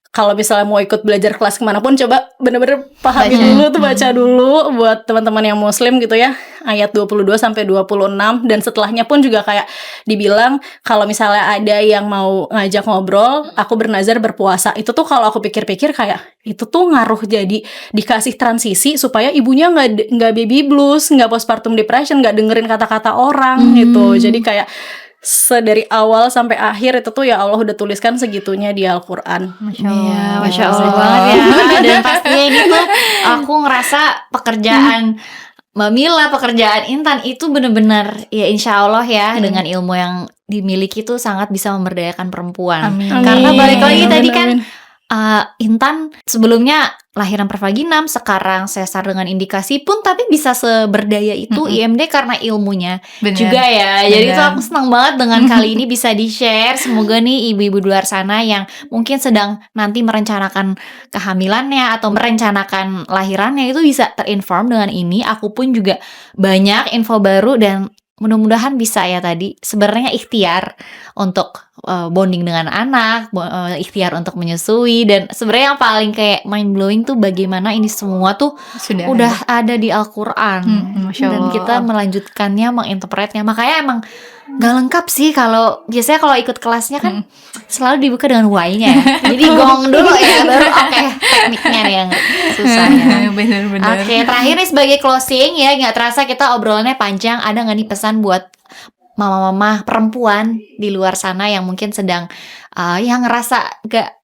kalau misalnya mau ikut belajar kelas kemanapun, coba bener-bener pahami dulu tuh, baca dulu buat teman-teman yang muslim gitu ya, ayat 22 sampai 26. Dan setelahnya pun juga kayak dibilang kalau misalnya ada yang mau ngajak ngobrol, aku bernazar berpuasa. Itu tuh kalau aku pikir-pikir kayak itu tuh ngaruh, jadi dikasih transisi supaya ibunya nggak baby blues, nggak postpartum depression, nggak dengerin kata-kata orang gitu. Jadi kayak dari awal sampai akhir itu tuh ya Allah udah tuliskan segitunya di Al-Quran. Masya Allah banget ya. Dan pastinya ini tuh aku ngerasa pekerjaan Mbak Mila, pekerjaan Intan itu benar-benar ya insya Allah ya dengan ilmu yang dimiliki tuh sangat bisa memberdayakan perempuan. Amin. Karena balik lagi tadi kan Amin. Intan sebelumnya lahiran pervaginam, sekarang sesar dengan indikasi pun, tapi bisa seberdaya itu IMD karena ilmunya juga ya. Jadi tuh aku senang banget dengan kali ini bisa di-share. Semoga nih ibu-ibu di luar sana yang mungkin sedang nanti merencanakan kehamilannya atau merencanakan lahirannya itu bisa terinform dengan ini. Aku pun juga banyak info baru, dan mudah-mudahan bisa ya tadi sebenarnya ikhtiar untuk bonding dengan anak, ikhtiar untuk menyusui, dan sebenarnya yang paling kayak mind blowing tuh bagaimana ini semua tuh udah ada di Al-Quran, dan kita melanjutkannya, menginterpretnya. Makanya emang gak lengkap sih kalau biasanya kalau ikut kelasnya kan selalu dibuka dengan why-nya ya. Jadi gong dulu ya, baru tekniknya nih yang susahnya. Bener-bener. Oke, terakhir nih sebagai closing ya, nggak terasa kita obrolannya panjang. Ada nggak nih pesan buat mama-mama perempuan di luar sana yang mungkin sedang yang ngerasa gak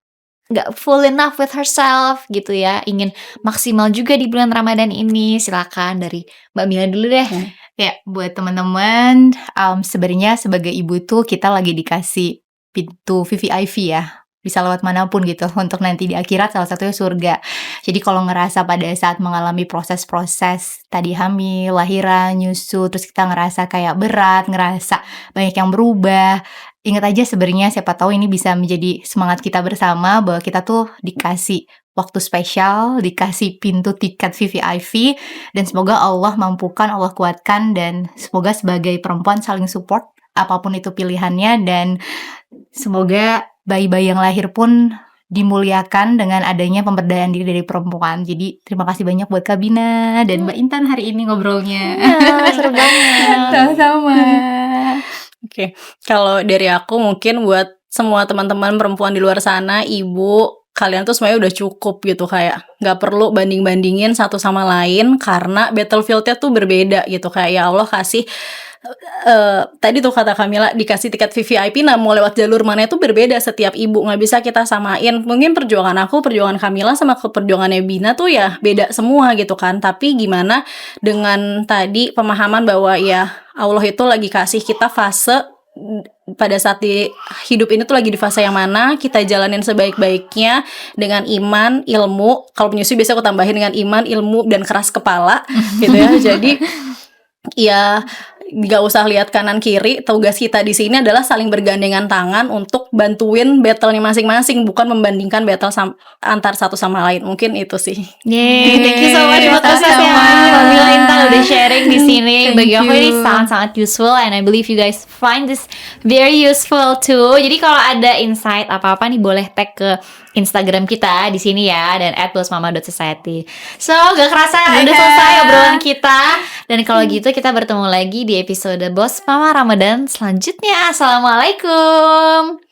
full enough with herself gitu ya, ingin maksimal juga di bulan Ramadan ini? Silakan dari Mbak Mila dulu deh. Ya, buat teman-teman, sebenarnya sebagai ibu tuh kita lagi dikasih pintu VVIP ya, bisa lewat manapun gitu, untuk nanti di akhirat salah satunya surga. Jadi kalau ngerasa pada saat mengalami proses-proses tadi hamil, lahiran, nyusu, terus kita ngerasa kayak berat, ngerasa banyak yang berubah, ingat aja sebenarnya siapa tahu ini bisa menjadi semangat kita bersama bahwa kita tuh dikasih waktu spesial, dikasih pintu tiket VVIP, dan semoga Allah mampukan, Allah kuatkan, dan semoga sebagai perempuan saling support apapun itu pilihannya, dan semoga bayi-bayi yang lahir pun dimuliakan dengan adanya pemberdayaan diri dari perempuan. Jadi terima kasih banyak buat Kak Bina dan Mbak Intan hari ini ngobrolnya. Seru banget. Sama-sama. Oke, kalau dari aku mungkin buat semua teman-teman perempuan di luar sana, ibu, kalian tuh semuanya udah cukup gitu, kayak nggak perlu banding-bandingin satu sama lain karena battlefield-nya tuh berbeda gitu. Kayak ya Allah kasih tadi tuh kata Kamila dikasih tiket VVIP, nah mau lewat jalur mana itu berbeda setiap ibu, nggak bisa kita samain. Mungkin perjuangan aku, perjuangan Kamila sama perjuangannya Bina tuh ya beda semua gitu kan. Tapi gimana dengan tadi pemahaman bahwa ya Allah itu lagi kasih kita fase pada saat di hidup ini tuh lagi di fase yang mana, kita jalanin sebaik-baiknya dengan iman, ilmu. Kalau penyusul biasanya aku tambahin dengan iman, ilmu, dan keras kepala gitu ya. Jadi ya gak usah lihat kanan kiri. Tugas kita di sini adalah saling bergandengan tangan untuk bantuin battle-nya masing-masing, bukan membandingkan battle antar satu sama lain. Mungkin itu sih. Yeay, thank you so much buat Kamila, Intan udah sharing di sini. Bagi aku ini sangat-sangat useful, and I believe you guys find this very useful too. Jadi kalau ada insight apa-apa nih boleh tag ke Instagram kita di sini ya, dan @bossmama.society. So, gak kerasa udah selesai obrolan kita. Dan kalau gitu kita bertemu lagi di episode Boss Mama Ramadan selanjutnya. Assalamualaikum.